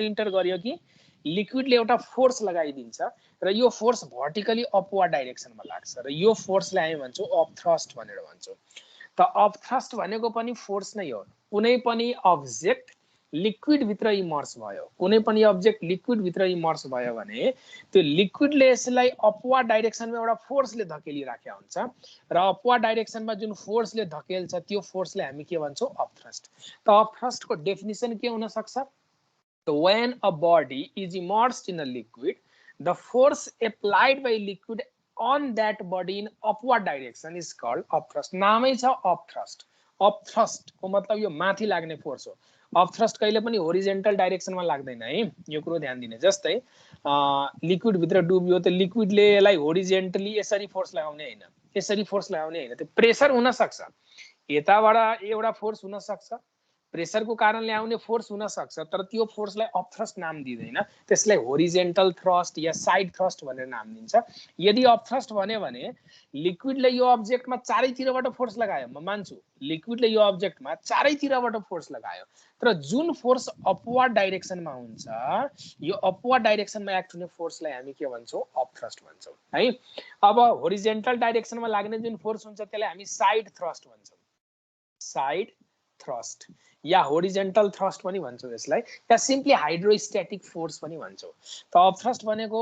Enter गर्यो कि लिक्विडले एउटा फोर्स लगाइदिन्छ र यो फोर्स भर्टिकली अपवर्ड डाइरेक्सनमा लाग्छ र यो फोर्सलाई हामी भन्छौँ अपथ्रस्ट भनेर भन्छौँ। त अपथ्रस्ट भनेको पनि फोर्स नै हो। कुनै पनि अब्जेक्ट लिक्विड भित्र इमर्स भयो, कुनै पनि अब्जेक्ट लिक्विड भित्र इमर्स भयो भने त्यो लिक्विडले यसलाई अपवर्ड डाइरेक्सनमा एउटा फोर्सले धकेलिराखेको हुन्छ र अपवर्ड डाइरेक्सनमा जुन फोर्सले धकेल्छ त्यो फोर्सलाई हामी के भन्छौँ अपथ्रस्ट। त अपथ्रस्टको डेफिनिसन के हुन सक्छ? When a body is immersed in a liquid, the force applied by liquid on that body in upward direction is called upthrust. नामै छ upthrust. Upthrust को मतलब यो माथि लाग्ने फोर्स हो। अपथ्रस्ट कहिले पनि होरिजेन्टल डाइरेक्सनमा लाग्दैन है, यो कुरो ध्यान दिने। जस्तै लिक्विड भित्र डुब्यो त लिक्विडले यसलाई होरिजेन्टली यसरी फोर्स लगाउने हैन, यसरी फोर्स लगाउने हैन। त्यो प्रेसर हुन सक्छ, यताबाट एउटा फोर्स हुन सक्छ, प्रेसरको कारणले आउने फोर्स हुन सक्छ, तर त्यो फोर्सलाई अपथ्रस्ट नाम दिँदैन, त्यसलाई होरिजेन्टल थ्रस्ट या साइड थ्रस्ट भनेर नाम दिन्छ। यदि अपथ्रस्ट भन्यो भने लिक्विडले यो अब्जेक्टमा चारैतिरबाट फोर्स लगायो, म मान्छु लिक्विडले यो अब्जेक्टमा चारैतिरबाट फोर्स लगायो, तर जुन फोर्स अपवर्ड डाइरेक्सनमा हुन्छ, यो अपवर्ड डाइरेक्सनमा एक्ट हुने फोर्सलाई हामी के भन्छौँ? अपथ्रस्ट भन्छौँ है। अब होरिजेन्टल डाइरेक्सनमा लाग्ने जुन फोर्स हुन्छ त्यसलाई हामी साइड थ्रस्ट भन्छौँ, साइड थ्रस्ट या होरिजेन्टल थ्रस्ट पनि भन्छौँ यसलाई, या सिम्पली हाइड्रोस्ट्याटिक फोर्स पनि भन्छौँ। त अपथ्रस्ट भनेको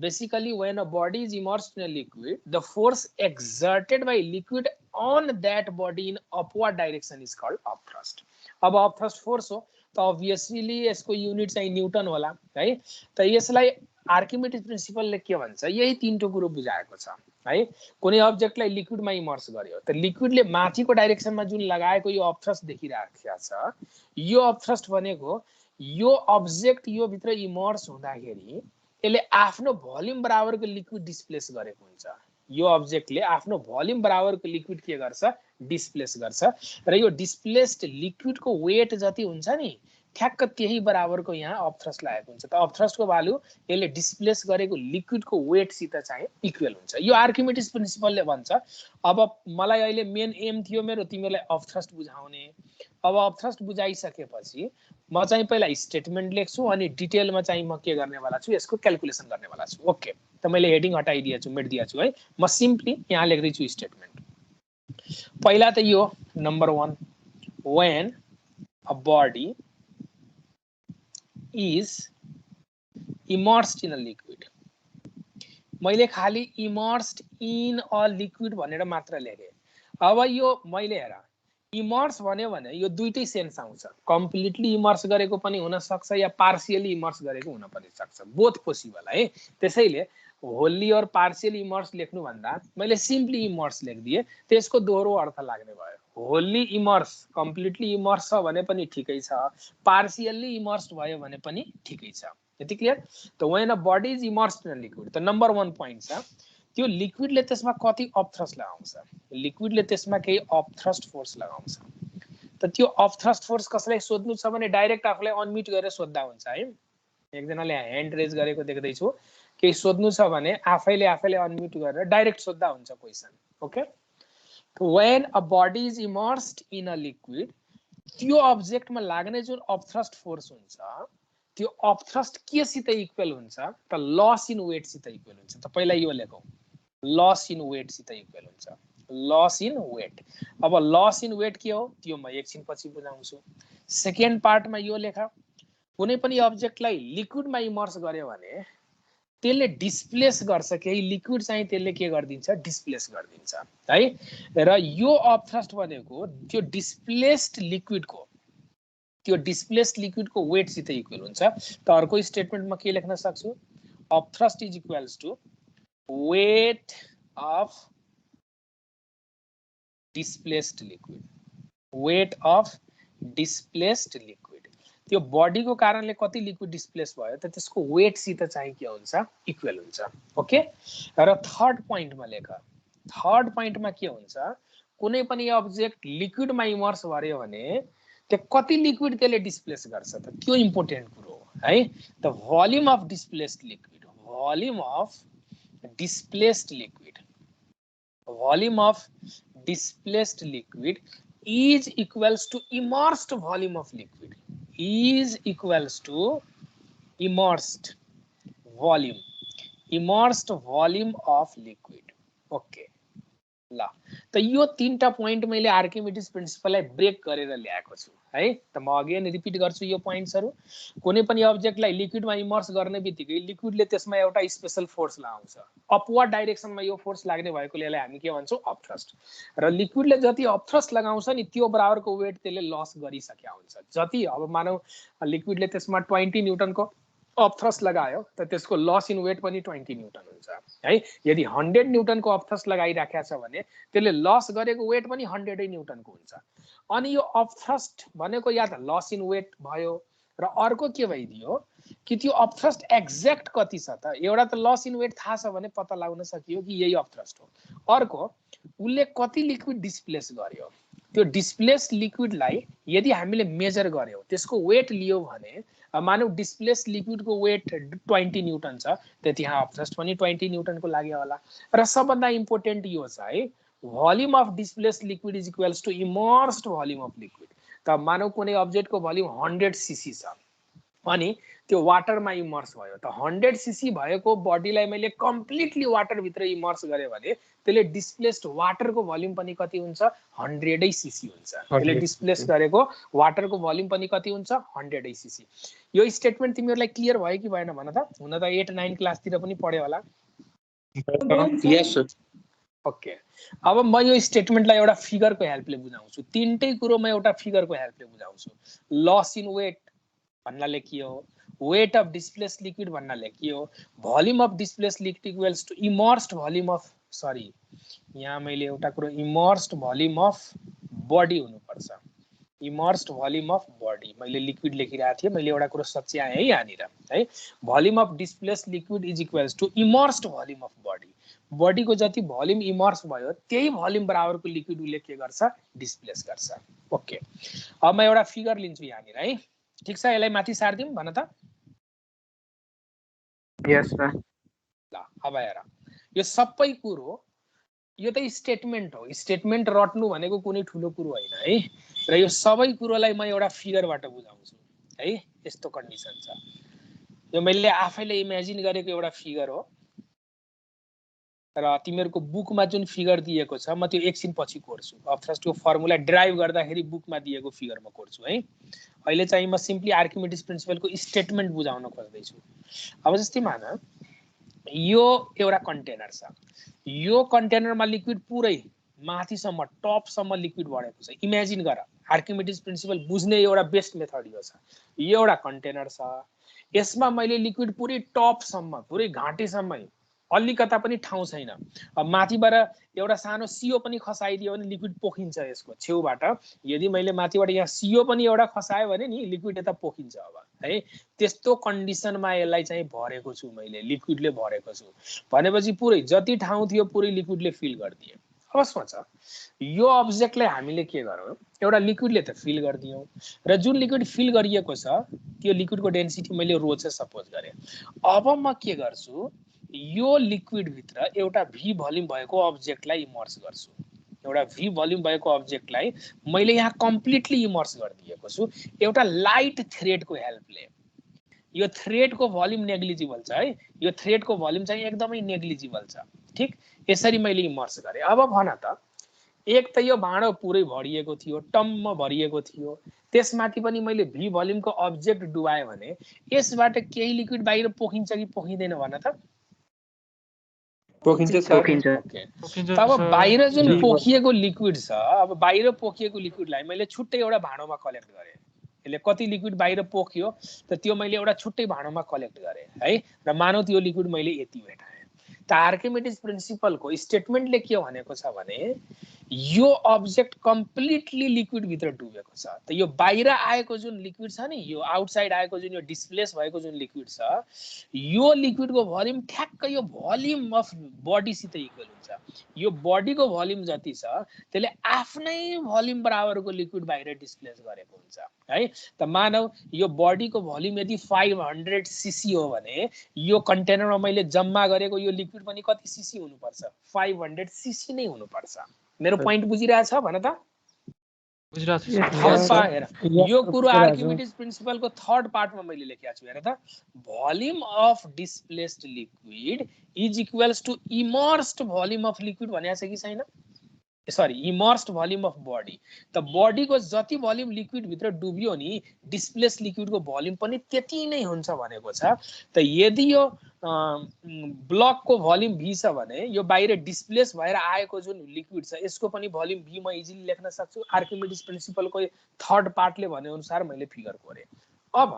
basically when a body is immersed in a liquid the force exerted by liquid on that body in upward direction is called upthrust. अब upthrust force हो त अब्भियसली यसको युनिट चाहिँ न्युटन होला है। त यसलाई आर्किमिडिज प्रिन्सिपलले के भन्छ? यही तीनटो कुरो बुझाएको छ है। कुनै अब्जेक्टलाई लिक्विडमा इमर्स गर्यो त लिक्विडले माथिको डाइरेक्सनमा जुन लगाएको यो अपथ्रस्ट देखिराखेको छ, यो अपथ्रस्ट भनेको यो अब्जेक्ट यो भित्र इमर्स हुँदाखेरि यसले आफ्नो भोल्युम बराबरको लिक्विड डिस्प्लेस गरेको हुन्छ। यो अब्जेक्टले आफ्नो भोल्युम बराबरको लिक्विड के गर्छ? डिस्प्लेस गर्छ र यो डिस्प्लेस्ड लिक्विडको वेट जति हुन्छ नि ठ्याक्क त्यही बराबरको यहाँ अपथ्रस्ट लागेको हुन्छ। त अपथ्रस्टको भ्यालु यसले डिस्प्लेस गरेको लिक्विडको वेटसित चाहिँ इक्वल हुन्छ। यो आर्किमिडिज प्रिन्सिपलले भन्छ। अब मलाई अहिले मेन एम थियो मेरो तिमीलाई अपथ्रस्ट बुझाउने। अब अपथ्रस्ट बुझाइसकेपछि म चाहिँ पहिला स्टेटमेन्ट लेख्छु अनि डिटेलमा चाहिँ म के गर्नेवाला छु, यसको क्याल्कुलेसन गर्नेवाला छु। ओके, त मैले हेडिङ हटाइदिएछु, मेटिदिएछु है। म सिम्पली यहाँ लेख्दैछु स्टेटमेन्ट। पहिला त यो number 1, when a body is immersed in a liquid। मैले खाली immersed in a liquid भनेर मात्र लेखे। अब यो मैले हेर इमर्स भन्यो भने यो दुईटै सेन्स आउँछ, कम्प्लिटली इमर्स गरेको पनि हुन सक्छ या पार्शियली इमर्स गरेको हुन पनि सक्छ, बोथ पोसिबल है। त्यसैले होल्ली और पार्शियली इमर्स लेख्नु भन्दा मैले सिम्पली इमर्स लेखिदिए, त्यसको दोहोरो अर्थ लाग्ने भयो। होल्ली इमर्स कम्प्लिटली इमर्स छ भने पनि ठिकै छ, पार्शियली इमर्स्ड भयो भने पनि ठिकै छ। यति क्लियर? त when a body is immersed in a liquid, त नम्बर 1 पोइन्ट छ त्यो लिक्विडले त्यसमा कति अपथ्रस्ट लगाउँछ? लिक्विडले त्यसमा केही अपथ्रस्ट फोर्स लगाउँछ। त त्यो अपथ्रस्ट फोर्स कसैलाई सोध्नु छ भने डाइरेक्ट आफूलाई अनम्युट गरेर सोध्दा हुन्छ है। एकजनाले ह्यान्ड रेज गरेको देख्दैछु, केही सोध्नु छ भने आफैले अनम्युट गरेर डाइरेक्ट सोध्दा हुन्छ question. Okay, when a body is immersed in a liquid, त्यो अब्जेक्टमा लाग्ने जुन अपथ्रस्ट फोर्स हुन्छ त्यो अपथ्रस्ट के सित इक्वल हुन्छ? त लस इन वेट सित इक्वल हुन्छ। त पहिला यो लेखौँ, लस इन वेट सित इक्वल हुन्छ, लस इन वेट। अब लस इन वेट के हो त्यो म एकछिन पछि बुझाउँछु। सेकेन्ड पार्टमा यो लेखा, कुनै पनि अब्जेक्टलाई लिक्विडमा इमर्स गर्यो भने त्यसले डिस्प्लेस गर्छ, केही लिक्विड चाहिँ त्यसले के गरिदिन्छ? डिस्प्लेस गरिदिन्छ है। र यो अपथ्रस्ट भनेको त्यो डिस्प्लेस्ड लिक्विडको वेट सित इक्वल हुन्छ। त अर्को स्टेटमेन्टमा के लेख्न सक्छु? Upthrust is equals to weight of displaced liquid, weight of displaced liquid. त्यो बडीको कारणले कति लिक्विड डिस्प्लेस भयो त त्यसको वेट सित चाहिँ के हुन्छ? इक्वल हुन्छ। ओके, र थर्ड पोइन्टमा लेख। थर्ड पोइन्टमा के हुन्छ? कुनै पनि अब्जेक्ट लिक्विडमा इमर्स गर्यो भने त्यो कति लिक्विड त्यसले डिस्प्लेस गर्छ त त्यो इम्पोर्टेन्ट कुरो हो है। The volume of displaced liquid, volume of displaced liquid, volume of displaced liquid is equals to immersed volume of liquid, is equals to immersed volume of liquid. Okay ल त यो तीनटा पोइन्ट मैले आर्किमिडिज प्रिन्सिपललाई ब्रेक गरेर ल्याएको छु है। त म अगेन रिपिट गर्छु यो पोइन्ट्सहरु। कुनै पनि अब्जेक्टलाई लिक्विडमा इमर्स गर्ने बित्तिकै लिक्विडले त्यसमा एउटा स्पेशल फोर्स लगाउँछ। अपवर्ड डाइरेक्सनमा यो फोर्स लाग्ने भएकोले यसलाई हामी के भन्छौं अपथ्रस्ट। र लिक्विडले जति अपथ्रस्ट लगाउँछ नि त्यो बराबरको वेट त्यसले लस गरिसक्या हुन्छ। जति अब मानौ लिक्विडले त्यसमा 20 न्यूटनको अपथ्रस्ट लगायो त त्यसको लस इन वेट पनि 20 न्यूटन हुन्छ है। यदि 100 न्यूटनको अपथ्रस्ट लगाइराखेको छ भने त्यसले लस गरेको वेट पनि 100 न्यूटनको हुन्छ। अनि यो अपथ्रस्ट भनेको या त लस इन वेट भयो र अर्को के भइदियो कि त्यो अपथ्रस्ट एक्ज्याक्ट कति छ त। एउटा त लस इन वेट थाहा छ भने पत्ता लगाउन सकियो कि यही अपथ्रस्ट हो। अर्को उले कति लिक्विड डिस्प्लेस गर्यो, त्यो डिस्प्लेस लिक्विडलाई यदि हामीले मेजर गर्यौं त्यसको वेट लियो भने मानौ डिस्प्लेस लिक्विडको वेट 20 न्यूटन छ त त्यहाँ अपथ्रस्ट पनि 20 न्यूटनको लाग्यो होला। र सबभन्दा इम्पोर्टेन्ट यो छ है volume of displace liquid is equals to immersed volume of liquid. त मानौ कुनै अब्जेक्टको भोल्युम 100 सीसी छ अनि त्यो वाटरमा इमर्स भयो त 100 सीसी भएको बडीलाई मैले कम्प्लिटली वाटर भित्र इमर्स गरे भने त्यसले डिस्प्लेस्ड वाटरको भोल्युम पनि कति हुन्छ 100 सीसी हुन्छ। त्यसले डिस्प्लेस गरेको वाटरको भोल्युम पनि कति हुन्छ 100 सीसी। यो स्टेटमेन्ट तिमीहरुलाई क्लियर भयो कि भएन भन त। हुन त 8 9 क्लासतिर पनि पढ्यो होला। यस सर। ओके अब म यो स्टेटमेन्टलाई एउटा फिगरको हेल्पले बुझाउँछु। तीनटै कुरो म एउटा फिगरको हेल्पले बुझाउँछु। लस इन वेट भन्नाले के हो, वेट अफ डिस्प्लेस लिक्विड भन्नाले के हो, volume of displace liquid equals to immersed volume of sorry यहाँ मैले एउटा कुरो इमर्स्ड भोल्युम अफ बडी हुनुपर्छ। इमर्स्ड भोल्युम अफ बडी मैले लिक्विड लेखिरहेको थिएँ, मैले एउटा कुरो सच्याएँ है यहाँनिर है। Volume of displace liquid is equals to immersed volume of body. बडीको जति भोल्युम इमर्स भयो त्यही भोल्युम बराबरको लिक्विड उले के गर्छ डिस्प्लेस गर्छ। ओके अब म एउटा फिगर लिन्छु यहाँनिर है। ठीक छ यसलाई माथि सार्दिम भन त। यस सर। ल अब हेर यो सबै कुरो यो त स्टेटमेन्ट हो। स्टेटमेन्ट रट्नु भनेको कुनै ठुलो कुरो हैन है। र यो सबै कुरोलाई म एउटा फिगरबाट बुझाउँछु है। यस्तो कन्डिसन छ। यो मैले आफैले इमेजिन गरेको एउटा फिगर हो र तिमीहरुको बुकमा जुन फिगर दिएको छ म त्यो एकछिन पछि कोर्छु। अपथ्रस्टको फर्मुला ड्राइभ गर्दाखेरि बुकमा दिएको फिगर म कोर्छु है। अहिले चाहिँ म सिम्पली आर्किमिडिज प्रिन्सिपलको स्टेटमेन्ट बुझाउन खोज्दै छु। अब जस्तै मान यो एउटा कन्टेनर छ। यो कन्टेनरमा लिक्विड पुरै माथिसम्म टपसम्म लिक्विड बढेको छ। इमेजिन गर आर्किमिडिज प्रिन्सिपल बुझ्ने एउटा बेस्ट मेथड यो छ। यो एउटा कन्टेनर छ यसमा मैले लिक्विड पुरै टपसम्म पुरै घाँटीसम्म अलिकता पनि ठाउँ छैन। अब माथिबाट एउटा सानो सियो पनि खसाइदियो भने लिक्विड पोखिन्छ यसको छेउबाट। यदि मैले माथिबाट यहाँ सियो पनि एउटा खसायो भने नि लिक्विड यता पोखिन्छ अब है। त्यस्तो कन्डिसनमा यसलाई चाहिँ भरेको छु मैले, लिक्विडले भरेको छु भनेपछि पुरै जति ठाउँ थियो पुरै लिक्विडले फिल गरिदिए। अब सोच यो अब्जेक्टलाई हामीले के गरौँ एउटा लिक्विडले त फिल गरिदियौँ र जुन लिक्विड फिल गरिएको छ त्यो लिक्विडको डेन्सिटी मैले रो चाहिँ सपोज गरेँ। अब म के गर्छु यो लिक्विड भित्र एउटा भी भोल्युम भएको अब्जेक्टलाई इमर्स गर्छु। एउटा भी भोल्युम भएको अब्जेक्टलाई मैले यहाँ कम्प्लिटली इमर्स गरिदिएको छु एउटा लाइट थ्रेडको हेल्पले। यो थ्रेडको भोल्युम नेग्लिजिबल छ है। यो थ्रेडको भोल्युम चाहिँ एकदमै नेग्लिजिबल छ। ठीक यसरी मैले इमर्स गरेँ। अब भन त एक त यो भाँडो पुरै भरिएको थियो, टम्म भरिएको थियो, त्यसमाथि पनि मैले भी भोल्युमको अब्जेक्ट डुबाएँ भने यसबाट केही लिक्विड बाहिर पोखिन्छ कि पोखिँदैन भन त। पोखिन्छ सर। पोखिन्छ। अब बाहिर जुन पोखिएको लिक्विड छ अब बाहिर पोखिएको लिक्विडलाई मैले छुट्टै एउटा भाँडोमा कलेक्ट गरेँ। यसले कति लिक्विड बाहिर पोख्यो त त्यो मैले एउटा छुट्टै भाँडोमा कलेक्ट गरेँ है। र मानौ त्यो लिक्विड मैले यति भेटाएँ। त आर्किमिडिज प्रिन्सिपलको स्टेटमेन्टले के भनेको छ भने यो अब्जेक्ट कम्प्लिटली लिक्विड भित्र डुबेको छ। त यो बाहिर आएको जुन लिक्विड छ नि यो आउटसाइड आएको जुन यो डिस्प्लेस भएको जुन लिक्विड छ यो लिक्विडको भोल्युम ठ्याक्क यो भोल्युम अफ बडी सित इक्वल हुन्छ। यो बडीको भोल्युम जति छ त्यसले आफ्नै भोल्युम बराबरको लिक्विड बाहिर डिस्प्लेस गरेको हुन्छ है। त मानौ यो बडीको भोल्युम यदि 500 सीसी हो भने यो कन्टेनरमा मैले जम्मा गरेको यो लिक्विड पनि कति सीसी हुनुपर्छ 500 सीसी नै हुनुपर्छ। मेरो पोइन्ट बुझिरहेछ भन त। थर्ड हेर यो कुरो आर्किमिडिज प्रिन्सिपलको थर्ड पार्टमा मैले लेखेको छु हेर त volume of displaced liquid is equals to immersed volume of liquid भनेको छ कि छैन sorry immersed volume of body त बडीको जति भोल्युम लिक्विड भित्र डुब्यो नि डिस्प्लेस लिक्विडको भोल्युम पनि त्यति नै हुन्छ भनेको छ त यदि यो ब्लकको भोल्युम v छ भने यो बाहिर डिस्प्लेस भएर आएको जुन लिक्विड छ यसको पनि भोल्युम v म इजिली लेख्न सक्छु आर्किमिडिज प्रिन्सिपलको थर्ड पार्टले भने अनुसार मैले फिगर कोरे अब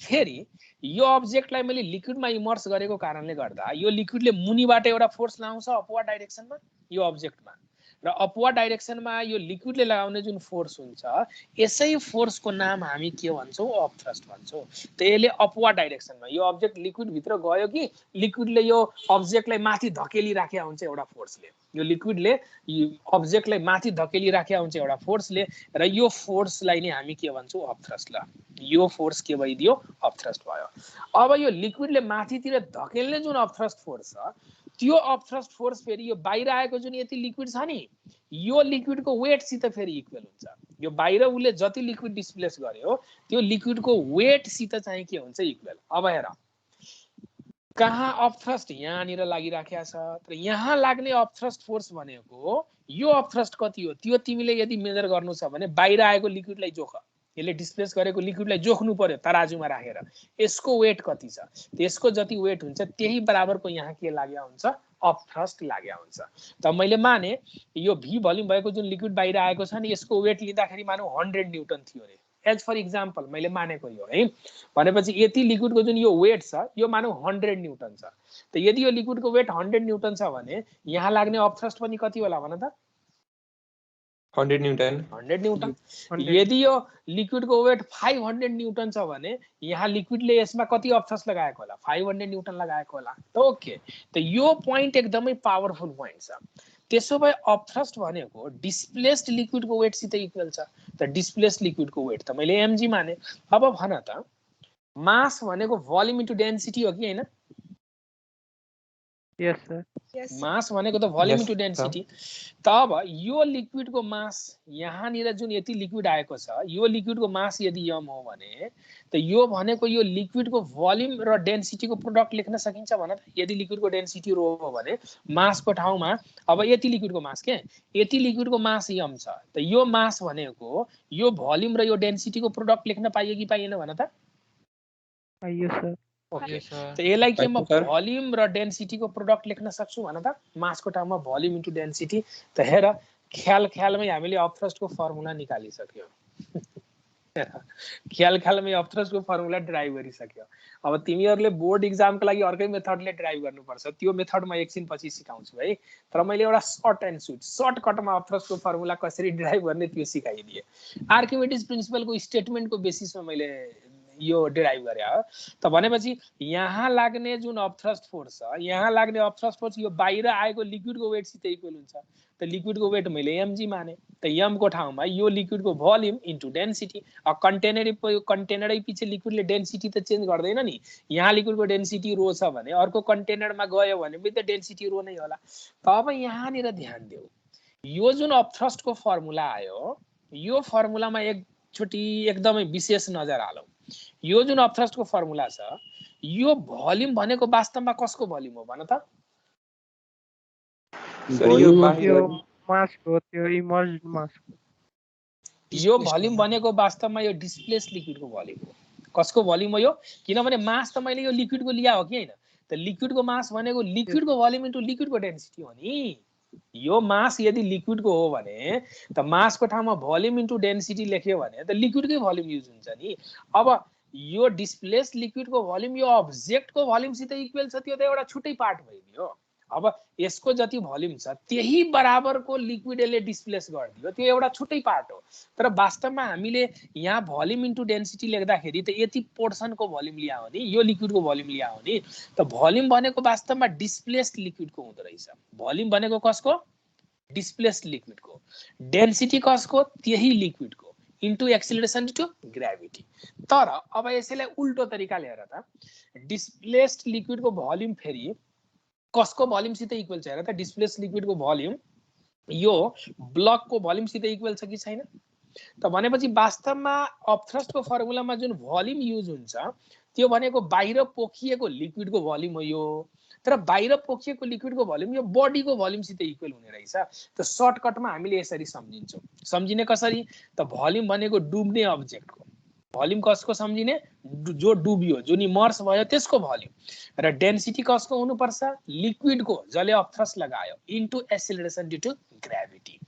फेरि यो अब्जेक्टलाई मैले लिक्विडमा इमर्स गरेको कारणले गर्दा यो लिक्विडले मुनिबाट एउटा फोर्स लाउँछ अपवर्ड डाइरेक्सनमा यो अब्जेक्टमा र अपवर्ड डाइरेक्सनमा यो लिक्विडले लगाउने जुन फोर्स हुन्छ यसै फोर्सको नाम हामी के भन्छौँ अपथ्रस्ट भन्छौँ त यसले अपवर्ड डाइरेक्सनमा यो अब्जेक्ट लिक्विड भित्र गयो कि लिक्विडले यो अब्जेक्टलाई माथि धकेली राखेको हुन्छ एउटा फोर्सले यो लिक्विडले अब्जेक्टलाई माथि धकेली राखेको हुन्छ एउटा फोर्सले र यो फोर्सलाई नै हामी के भन्छौँ अपथ्रस्ट ल यो फोर्स के भइदियो अपथ्रस्ट भयो अब यो लिक्विडले माथितिर धकेल्ने जुन अपथ्रस्ट फोर्स छ त्यो अपथ्रस्ट फोर्स फेरि यो बाहिर आएको जुन यति लिक्विड छ नि यो लिक्विडको वेटसित फेरि इक्वल हुन्छ यो बाहिर उसले जति लिक्विड डिस्प्लेस गर्यो त्यो लिक्विडको वेटसित चाहिँ के हुन्छ इक्वल अब हेर कहाँ अपथ्रस्ट यहाँनिर लागिराखेको छ तर यहाँ लाग्ने अपथ्रस्ट फोर्स भनेको यो अपथ्रस्ट कति हो त्यो तिमीले यदि मेजर गर्नु छ भने बाहिर आएको लिक्विडलाई जोख यसले डिस्प्लेस गरेको लिक्विडलाई जोख्नु पर्यो तराजुमा राखेर यसको वेट कति छ त्यसको जति वेट हुन्छ त्यही बराबरको यहाँ के लाग्या हुन्छ अपथ्रस्ट लाग्या हुन्छ त मैले माने यो v भोल्युम भएको जुन लिक्विड बाहिर आएको छ नि यसको वेट लिँदाखेरि मानौ 100 न्यूटन थियो रे एज फर एक्जाम्पल मैले मानेको यो है भनेपछि यति लिक्विडको जुन यो वेट छ यो मानौ 100 न्यूटन छ त यदि यो लिक्विडको वेट 100 न्यूटन छ भने यहाँ लाग्ने अपथ्रस्ट पनि कति होला भन त 100 न्यूटन 100 न्यूटन यदि यो लिक्विडको वेट 500 न्यूटन छ भने यहाँ लिक्विडले यसमा कति अपथ्रस्ट लगाएको होला 500 न्यूटन लगाएको होला त ओके त यो पोइन्ट एकदमै पावरफुल पोइन्ट छ त्यसो भए अपथ्रस्ट भनेको डिस्प्लेस्ड लिक्विडको वेट सित इक्वल छ त डिस्प्लेस्ड लिक्विडको वेट त मैले mg माने अब भन त मास भनेको भोल्युम इन्टु डेन्सिटी हो कि हैन यस सर मास भनेको त भोल्युम इन्टु डेन्सिटी त अब यो लिक्विडको मास यहाँनिर जुन यति लिक्विड आएको छ यो लिक्विडको मास यदि m हो भने त यो भनेको यो लिक्विडको भोल्युम र डेन्सिटीको प्रोडक्ट लेख्न सकिन्छ भन त यदि लिक्विडको डेन्सिटी रो हो भने मासको ठाउँमा अब यति लिक्विडको मास के यति लिक्विडको मास m छ त यो मास भनेको यो भोल्युम र यो डेन्सिटीको प्रोडक्ट लेख्न पाइयो कि पाइएन भन त पाइयो सर ओके त यसलाई के म भोल्युम र डेन्सिटीको प्रोडक्ट लेख्न सक्छु भन त मासको ठाउँमा भोल्युम इन्टु डेन्सिटी त हेर ख्यालमै हामीले अपथ्रस्टको फर्मुला निकालिसक्यो ख्यालमै अपथ्रस्टको फर्मुला ड्राइभ गरिसक्यो अब तिमीहरूले बोर्ड इक्जामको लागि अर्कै मेथडले ड्राइभ गर्नुपर्छ त्यो मेथड म एकछिन पछि सिकाउँछु है तर मैले एउटा सर्ट एन्ड स्विट सर्टकटमा अपथ्रस्टको फर्मुला कसरी ड्राइभ गर्ने त्यो सिकाइदिए आर्किमिडिज प्रिन्सिपलको स्टेटमेन्टको बेसिसमा मैले यो डिराइभ गरे हो त भनेपछि यहाँ लाग्ने जुन अपथ्रस्ट फोर्स छ यहाँ लाग्ने अपथ्रस्ट फोर्स यो बाहिर आएको लिक्विडको वेट सित इक्वल हुन्छ त लिक्विडको वेट मैले mg माने त m को ठाउँमा यो लिक्विडको भोल्युम इन्टु डेन्सिटी कन्टेनरै पछि लिक्विडले डेन्सिटी त चेन्ज गर्दैन नि यहाँ लिक्विडको डेन्सिटी रो छ भने अर्को कन्टेनरमा गयो भने पनि त डेन्सिटी रो नै होला त अब यहाँनिर ध्यान देऊ यो जुन अपथ्रस्टको फर्मुला आयो यो फर्मुलामा एकचोटि एकदमै विशेष नजर हालौ यो जुन अपथ्रस्टको फर्मुला छ यो भोल्युम भनेको वास्तवमा कसको भोल्युम हो भन त सर यो मासको त्यो इमर्ज्ड मासको यो भोल्युम भनेको वास्तवमा यो डिस्प्लेस लिक्विडको भोल्युम हो कसको भोल्युम हो यो किनभने मास त मैले यो लिक्विडको लिया हो कि हैन त लिक्विडको मास भनेको लिक्विडको भोल्युम इन्टु लिक्विडको डेन्सिटी हो नि यो मास यदि लिक्विडको हो भने त मासको ठाउँमा भोल्युम इन्टु डेन्सिटी लेख्यो भने त लिक्विडकै भोल्युम युज हुन्छ नि अब यो डिस्प्लेस लिक्विडको भोल्युम यो अब्जेक्टको भोल्युमसित इक्वल छ त्यो त एउटा छुट्टै पार्ट भइदियो अब यसको जति भोल्युम छ त्यही बराबरको लिक्विड यसले डिस्प्लेस गरिदियो त्यो एउटा छुट्टै पार्ट हो तर वास्तवमा हामीले यहाँ भोल्युम इन्टु डेन्सिटी लेख्दाखेरि त यति पोर्सनको भोल्युम लिया हो नि यो लिक्विडको भोल्युम लिया हो नि त भोल्युम भनेको वास्तवमा डिस्प्लेस्ड लिक्विडको हुँदो रहेछ भोल्युम भनेको कसको डिस्प्लेस्ड लिक्विडको डेन्सिटी कसको त्यही लिक्विडको इन्टु एक्सिलरेसन टु ग्राभिटी तर अब यसैलाई उल्टो तरिकाले हेर त डिस्प्लेस्ड लिक्विडको भोल्युम फेरि कसको भोल्युम सित इक्वल छ हेर त डिस्प्लेस्ड लिक्विडको भोल्युम यो ब्लकको भोल्युम सित इक्वल छ कि छैन त भनेपछि वास्तवमा अपथ्रस्टको फर्मुलामा जुन भोल्युम युज हुन्छ त्यो भनेको बाहिर पोखिएको लिक्विडको भोल्युम हो यो, तर बाहिर पोखिएको लिक्विडको भोल्युम यो बडीको भोल्युमसित इक्वल हुने रहेछ। त सर्टकटमा हामीले यसरी सम्झिन्छौँ। सम्झिने कसरी? त भोल्युम भनेको डुब्ने अब्जेक्टको भोल्युम कसको सम्झिने? जो डुब्यो, जुन इमर्स भयो त्यसको भोल्युम। र डेन्सिटी कसको हुनुपर्छ? लिक्विडको, जसले अपथ्रस्ट लगायो, into acceleration due to gravity.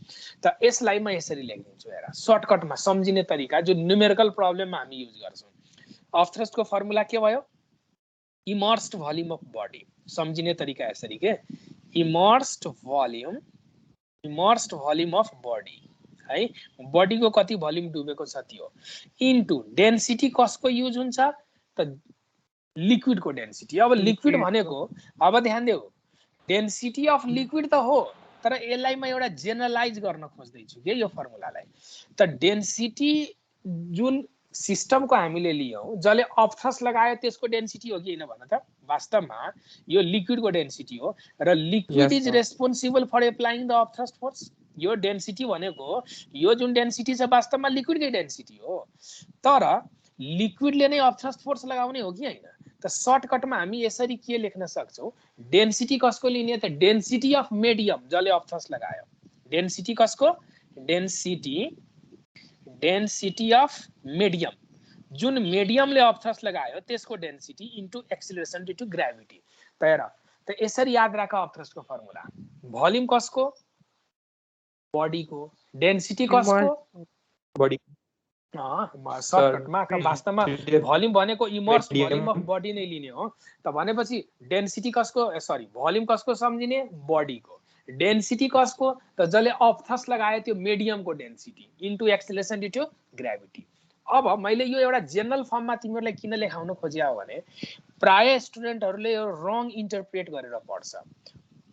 त यसलाई म यसरी लेखिदिन्छु हेर, सर्टकटमा सम्झिने तरिका जो न्युमेरिकल प्रब्लममा हामी युज गर्छौँ। अपथ्रस्टको फर्मुला के भयो? Immersed volume of body. सम्झिने तरिका यसरी के, इमर्स्ड भोल्युम अफ बडी है, बडीको कति भोल्युम डुबेको छ त्यो, इन्टु डेन्सिटी कसको युज हुन्छ? त लिक्विडको डेन्सिटी। अब लिक्विड भनेको, अब ध्यान देऊ, डेन्सिटी अफ लिक्विड त हो, तर यसलाई म एउटा जेनरलाइज गर्न खोज्दैछु के यो फर्मुलालाई। त डेन्सिटी जुन सिस्टमको हामीले लियौँ, जसले अपथ्रस्ट लगायो त्यसको डेन्सिटी हो कि होइन भन त? वास्तवमा यो लिक्विडको डेन्सिटी हो, र liquid is responsible for applying the upthrust force. यो डेन्सिटी भनेको, यो जुन डेन्सिटी छ वास्तवमा लिक्विडकै डेन्सिटी हो, तर लिक्विडले नै अपथ्रस्ट फोर्स लगाउने हो कि होइन? त सर्टकटमा हामी यसरी के लेख्न सक्छौँ? डेन्सिटी कसको लिने? त डेन्सिटी अफ मिडियम, जसले अपथ्रस्ट लगायो। डेन्सिटी कसको? डेन्सिटी अफ मिडियम, जुन मिडियमले अपथ्रस्ट लगायो त्यसको density into acceleration due to gravity. त हेर, त यसरी याद राख अपथ्रस्टको फर्मुला। भोल्युम कसको? बडीको। डेन्सिटी कसको? बडी। सर्टकटमा वास्तवमा भोल्युम भनेको इमर्स भोल्युम अफ बडी नै लिने हो। त भनेपछि डेन्सिटी कसको? सरी, भोल्युम कसको सम्झिने? बडीको। डेन्सिटी कसको? त जसले अपथ्रस्ट लगायो त्यो मिडियमको density into acceleration due to gravity. अब मैले यो एउटा जेनरल फर्ममा तिमीहरूलाई किन लेखाउन खोजिया हो भने प्राय स्टुडेन्टहरूले यो रङ इन्टरप्रेट गरेर पढ्छ।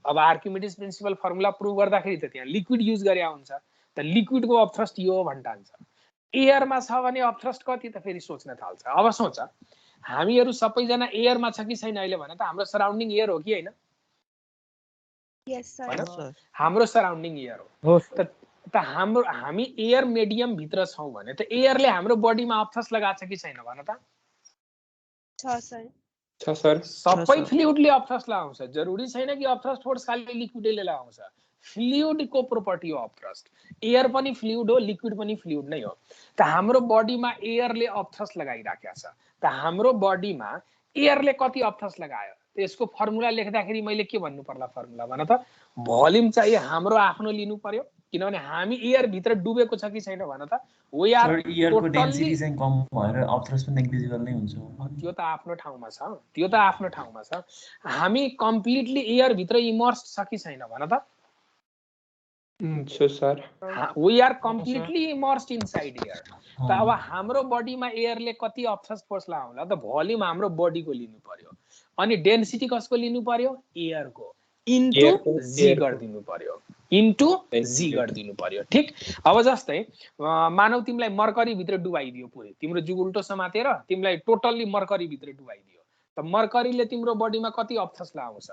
अब आर्किमिडिज प्रिन्सिपल फर्मुला प्रुभ गर्दाखेरि त त्यहाँ लिक्विड युज गरे हुन्छ, त लिक्विडको अपथ्रस्ट यो भन्छ। एयरमा छ भने अपथ्रस्ट कति? त फेरि सोच्न थाल्छ। अब सोच, हामीहरू सबैजना एयरमा छ कि छैन अहिले भन त? हाम्रो सराउन्डिङ एयर हो कि होइन? यस सर। हाम्रो सराउन्डिङ एयर हो। त हामी एयर मिडियम भित्र छौँ भने त एयरले हाम्रो बडीमा अपथ्रस्ट लगाछ कि छैन भन त? छ सर। सबै फ्लुइडले अपथ्रस्ट लगाउँछ। जरुरी छैन कि अपथ्रस्ट फोर्स खाली लिक्विडले लगाउँछ। फ्लुइडको प्रोपर्टी हो अपथ्रस्ट। एयर पनि फ्लुइड हो, लिक्विड पनि फ्लुइड नै हो। त हाम्रो बडीमा एयरले अपथ्रस्ट लगाइराखेको छ। त हाम्रो बडीमा एयरले कति अपथ्रस्ट लगायो? त्यसको फर्मुला लेख्दाखेरि मैले के भन्नु पर्ला? फर्मुला भन त? भोल्युम चाहिँ हाम्रो आफ्नो लिनु पर्यो, किनभने हामी एयर भित्र डुबेको छ कि छैन भन त? वी आर एयरको डेन्सिटी चाहिँ कम भएर अपथ्रस्ट पनि नेग्लिजिबल नै हुन्छ। त्यो त आफ्नो ठाउँमा छ। हामी कम्प्लिटली एयर भित्र इमर्स्ड छ कि छैन भन त? Sir, we are completely immersed inside air. त अब हाम्रो बडीमा एयरले कति अपथ्रस्ट फोर्स लगाउँला? त भोल्युम हाम्रो बडीको लिनु पर्यो, अनि डेन्सिटी कसको लिनु पर्यो? एयरको। इन्टु जी गरिदिनु पर्यो। ठिक। अब जस्तै मानव तिमीलाई मर्करी भित्र डुबाइदियो पुरै, तिम्रो जुग उल्टो समातेर तिमीलाई टोटल्ली मर्करी भित्र डुबाइदियो, त मर्करीले तिम्रो बडीमा कति अपथ्रस्ट लगाउँछ?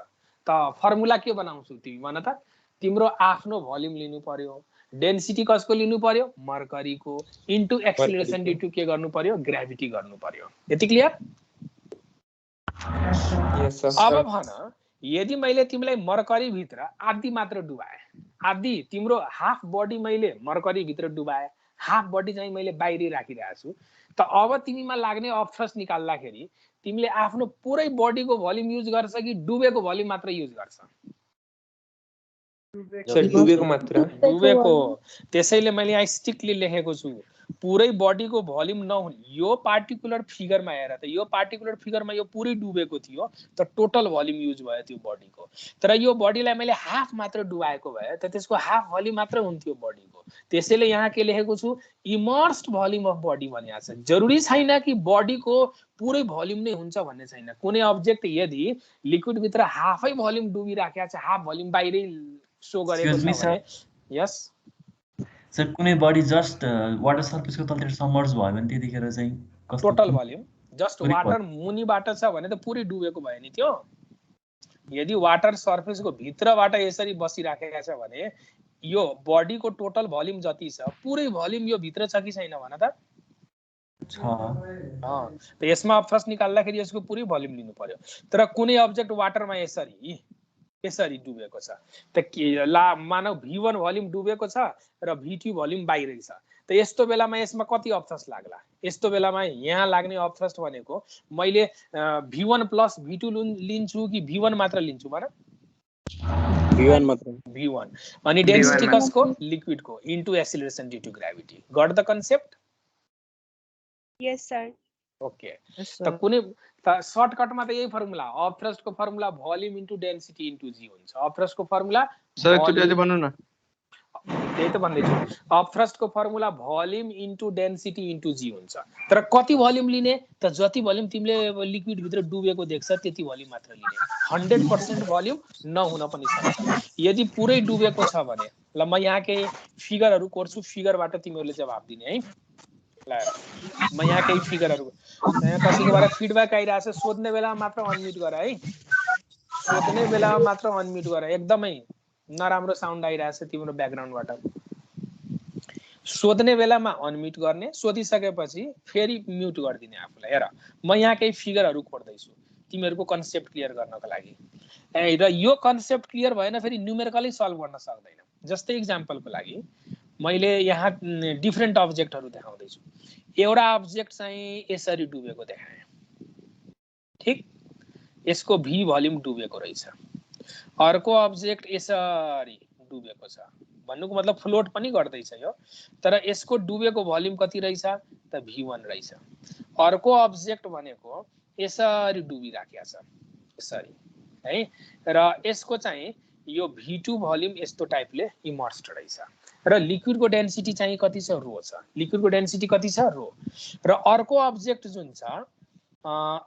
त फर्मुला के बनाउँछौ तिमी भन त? तिम्रो आफ्नो भोल्युम लिनु पर्यो, डेन्सिटी कसको लिनु पर्यो? मर्करीको, इन्टु एक्सिलरेसन ड्यू टु के गर्नु पर्यो? ग्राभिटी गर्नु पर्यो। यति क्लियर? अब भन, यदि मैले तिमीलाई मर्करी भित्र आधी मात्र डुबाए, आधी तिम्रो हाफ बडी मैले मर्करी भित्र डुबाए, हाफ बडी चाहिँ मैले बाहिर राखिरहेको छु, त अब तिमीमा लाग्ने अपथ्रस्ट निकाल्दाखेरि तिमीले आफ्नो पुरै बडीको भोल्युम युज गर्छ कि डुबेको भोल्युम मात्र युज गर्छ? डुबेको मात्र। डुबेको। त्यसैले मैले यहाँ स्ट्रिक्टली लेखेको छु पुरै बडीको भोल्युम नहुने। यो पार्टिकुलर फिगरमा हेर त, यो पार्टिकुलर फिगरमा यो पुरै डुबेको थियो, त टोटल भोल्युम युज भयो त्यो बडीको। तर यो बडीलाई मैले हाफ मात्र डुबाएको भए त त्यसको हाफ भोल्युम मात्र हुन्थ्यो बडीको। त्यसैले यहाँ के लेखेको छु? इमर्स्ड भोल्युम अफ बडी भनेको छ। जरुरी छैन कि बडीको पुरै भोल्युम नै हुन्छ भन्ने छैन। कुनै अब्जेक्ट यदि लिक्विड भित्र हाफै भोल्युम डुबिराखेको छ, हाफ भोल्युम बाहिरै सो गरेको छ भने, यस सर, कुनै बडी जस्ट वाटर सर्फेसको तलतिर सबमर्ज भयो भने त्यतिखेर चाहिँ टोटल भोल्युम जस्ट वाटर मुनिबाट छ भने त पुरै डुबेको भयो नि त्यो। यदि वाटर सर्फेसको भित्रबाट यसरी बसिराखेका छ भने यो बडीको टोटल भोल्युम जति छ पुरै भोल्युम यो भित्र छ कि छैन भन त? त यसमा अफ थ्रस्ट निकाल्दाखेरि यसको पुरै भोल्युम लिनु पर्यो। तर कुनै अब्जेक्ट वाटरमा यसरी डुबेको छ त मानव V1 भोल्युम डुबेको छ र V2 भोल्युम बाहिरै छ, त यस्तो बेलामा यसमा कति अफ थ्रस्ट लाग्ला? यस्तो बेलामा यहाँ लाग्ने अफ थ्रस्ट भनेको मैले V1 प्लस V2 लिन्छु कि V1 मात्र लिन्छु भन? V1 मात्र। V1 अनि डेन्सिटी कसको? लिक्विडको into acceleration due to gravity. Got the concept? Yes sir. Okay त कुनै सर्टकटमा त यही फर्मुला अफ थ्रस्टको formula volume into density into G हुन्छ। अफ थ्रस्टको फर्मुला सर एकचोटि अझै भन्नु न। त्यही त भन्दैछु, अफ थ्रस्टको formula volume into density into G हुन्छ। तर कति भोल्युम लिने त? जति भोल्युम तिमीले लिक्विड भित्र डुबेको देख्छ त्यति भोल्युम मात्र लिने। 100% भोल्युम नहुन पनि सक्छ। यदि पुरै डुबेको छ भने ल म यहाँ केही फिगरहरू कोर्छु, फिगरबाट तिमीहरूले जवाब दिने है। ल म यहाँ केही फिगरहरू, यहाँ कसैकोबाट फिडब्याक आइरहेछ, सोध्ने बेलामा मात्र अनम्युट गर है, सोध्ने बेलामा मात्र अनम्युट गर। एकदमै नराम्रो साउन्ड आइरहेछ तिम्रो ब्याकग्राउन्डबाट। सोध्ने बेलामा अनम्युट गर्ने, सोधिसकेपछि फेरि म्युट गरिदिने आफूलाई। हेर म यहाँ केही फिगरहरू खोज्दैछु तिमीहरूको कन्सेप्ट क्लियर गर्नको लागि। र यो कन्सेप्ट क्लियर भएन फेरि न्युमेरिकली सल्भ गर्न सक्दैन। जस्तै इक्जाम्पलको लागि मैले यहाँ डिफ्रेन्ट अब्जेक्टहरू देखाउँदैछु। एउटा अब्जेक्ट चाहिँ यसरी डुबेको देखाएँ, ठिक, यसको भी भोल्युम डुबेको रहेछ। अर्को अब्जेक्ट यसरी डुबेको छ, भन्नुको मतलब फ्लोट पनि गर्दैछ यो, तर यसको डुबेको भोल्युम कति रहेछ त? V1 रहेछ। अर्को अब्जेक्ट भनेको यसरी डुबिराखेको छ, यसरी है, र यसको चाहिँ यो V2 भोल्युम यस्तो टाइपले इमर्स्ड रहेछ। र लिक्विडको डेन्सिटी चाहिँ कति छ? रो छ। लिक्विडको डेन्सिटी कति छ? रो। र अर्को अब्जेक्ट जुन छ,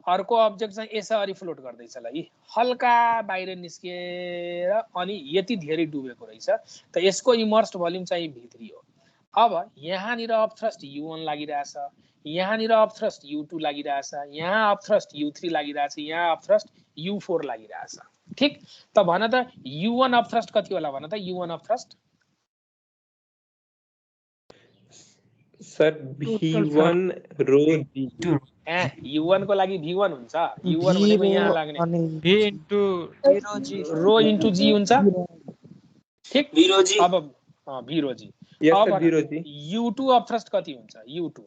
अर्को अब्जेक्ट चाहिँ यसरी फ्लोट गर्दैछ ल, यी हल्का बाहिर निस्किएर अनि यति धेरै डुबेको रहेछ, त यसको इमर्स्ड भोल्युम चाहिँ V3 हो। अब यहाँनिर अफ थ्रस्ट U1 लागिरहेछ, यहाँनिर अफ थ्रस्ट U2 लागिरहेछ, यहाँ अफ थ्रस्ट U3 लागिरहेछ, यहाँ अफ थ्रस्ट U4 लागिरहेछ, ठिक। त भन त U1 अफ थ्रस्ट कति होला भन त? U1 of thrust sir V1 rho g. U1 को लागि V1 हुन्छ, U1 भनेको यहाँ लाग्ने V इन्टु रो इन्टु जी हुन्छ, ठिक। अब V रो जी। अब U2 अफ थ्रस्ट कति हुन्छ? U2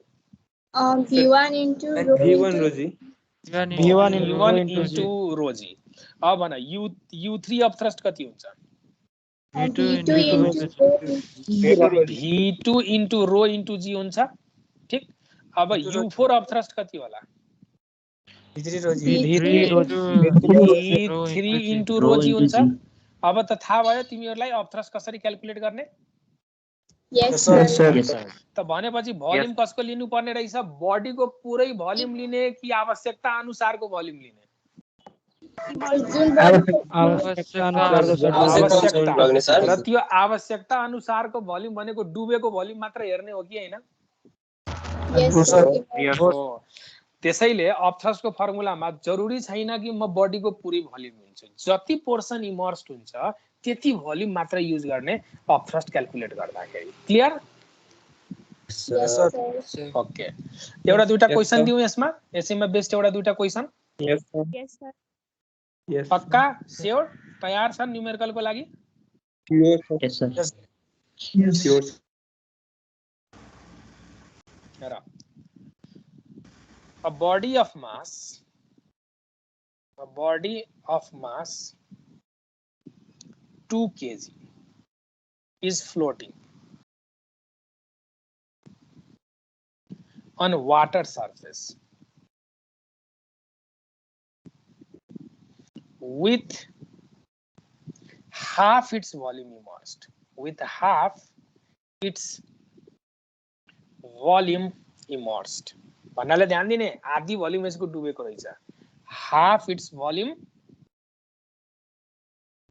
V1 into V1 rho जी। V1 इन्टु रो जी। अब भन U3 अफ थ्रस्ट कति हुन्छ? V2 इन्टु रो इन्टु जी हुन्छ, ठिक। अब U4 अफ थ्रस्ट कति होला? V3 इन्टु रो जी हुन्छ। अब त थाहा भयो तिमीहरूलाई अफ थ्रस्ट कसरी क्याल्कुलेट गर्ने? यस सर। त भनेपछि भोल्युम कसको लिनु पर्ने रहेछ? बडीको पुरै भोल्युम लिने कि आवश्यकता अनुसारको भोल्युम लिने? र त्यो आवश्यकता अनुसारको भोल्युम भनेको डुबेको भोल्युम मात्र हेर्ने हो कि हैन? त्यसैले अफ थ्रस्टको फर्मुलामा जरुरी छैन कि म बडीको पुरै भोल्युम लिन्छु, जति पोर्सन इमर्स्ड हुन्छ त्यति भोल्युम मात्र युज गर्ने अफ थ्रस्ट क्याल्कुलेट गर्दाखेरि। क्लियर? ओके, एउटा दुईटा क्वेशन दिउँ यसमा, यसैमा बेस्ट एउटा दुईटा क्वेशन। यस सर। पक्का? स्योर? तयार छन् न्युमेरिकलको लागि? यस सर। हेर, a body of mass 2 kg is floating on water surface with half its volume immersed, with half its volume immersed। भन्नाले ध्यान दिने, आधी भोल्युम यसको डुबेको रहेछ, half its volume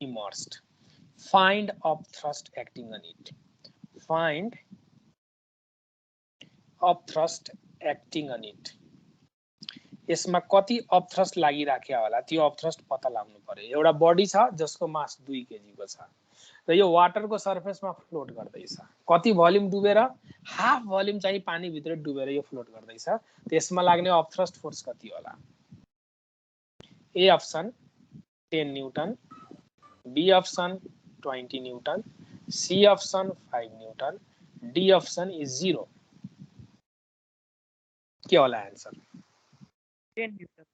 immersed. Find of thrust acting on it, find of thrust acting on it. यसमा कति of thrust लागिराख्या होला त्यो अफ थ्रस्ट पत्ता लाग्नु पर्यो। एउटा बडी छ जसको मास 2 केजी को छ र यो वाटरको सर्फेसमा फ्लोट गर्दैछ। कति भोल्युम डुबेर? हाफ भोल्युम चाहिँ पानी भित्र डुबेर यो फ्लोट गर्दैछ। त्यसमा लाग्ने अपथ्रस्ट फोर्स कति होला? A option 10 newton, B option 20 newton, C option 5 newton, D option is 0। के होला आन्सर? 10 न्यूटन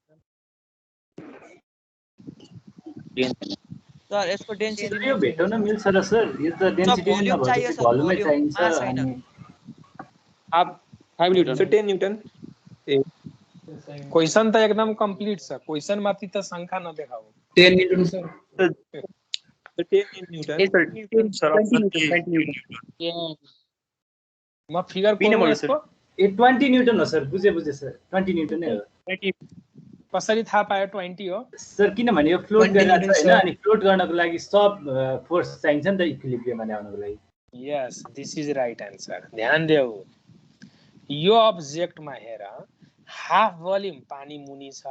सर यसको डेन्सिटी यो भेटाउन मिल्छ र सर? यो त डेन्सिटी नै नभएपछि भोल्युमै चाहिन्छ अनि आप 5 न्यूटन से 10 न्यूटन। क्वेशन त एकदम कंप्लीट छ। क्वेशन माथि त शंका नदेखाऊ। 10 न्यूटन सर। 10 न्यूटन। म फिगर कोर्नु यसको? ए 20 न्यूटन हो सर। बुझे सर, 20 न्यूटन नै हो। कसरी थाहा पायो 20 हो? सर किनभने यो फ्लोट गरिरहेको छ हैन, अनि फ्लोट गर्नको लागि सब फोर्स चाहिन्छ नि त इक्विलिब्रियममा ल्याउनको लागि। यस, दिस इज राइट आन्सर। ध्यान देऊ, यो अब्जेक्टमा हेर, हाफ भोल्युम पानी मुनि छ,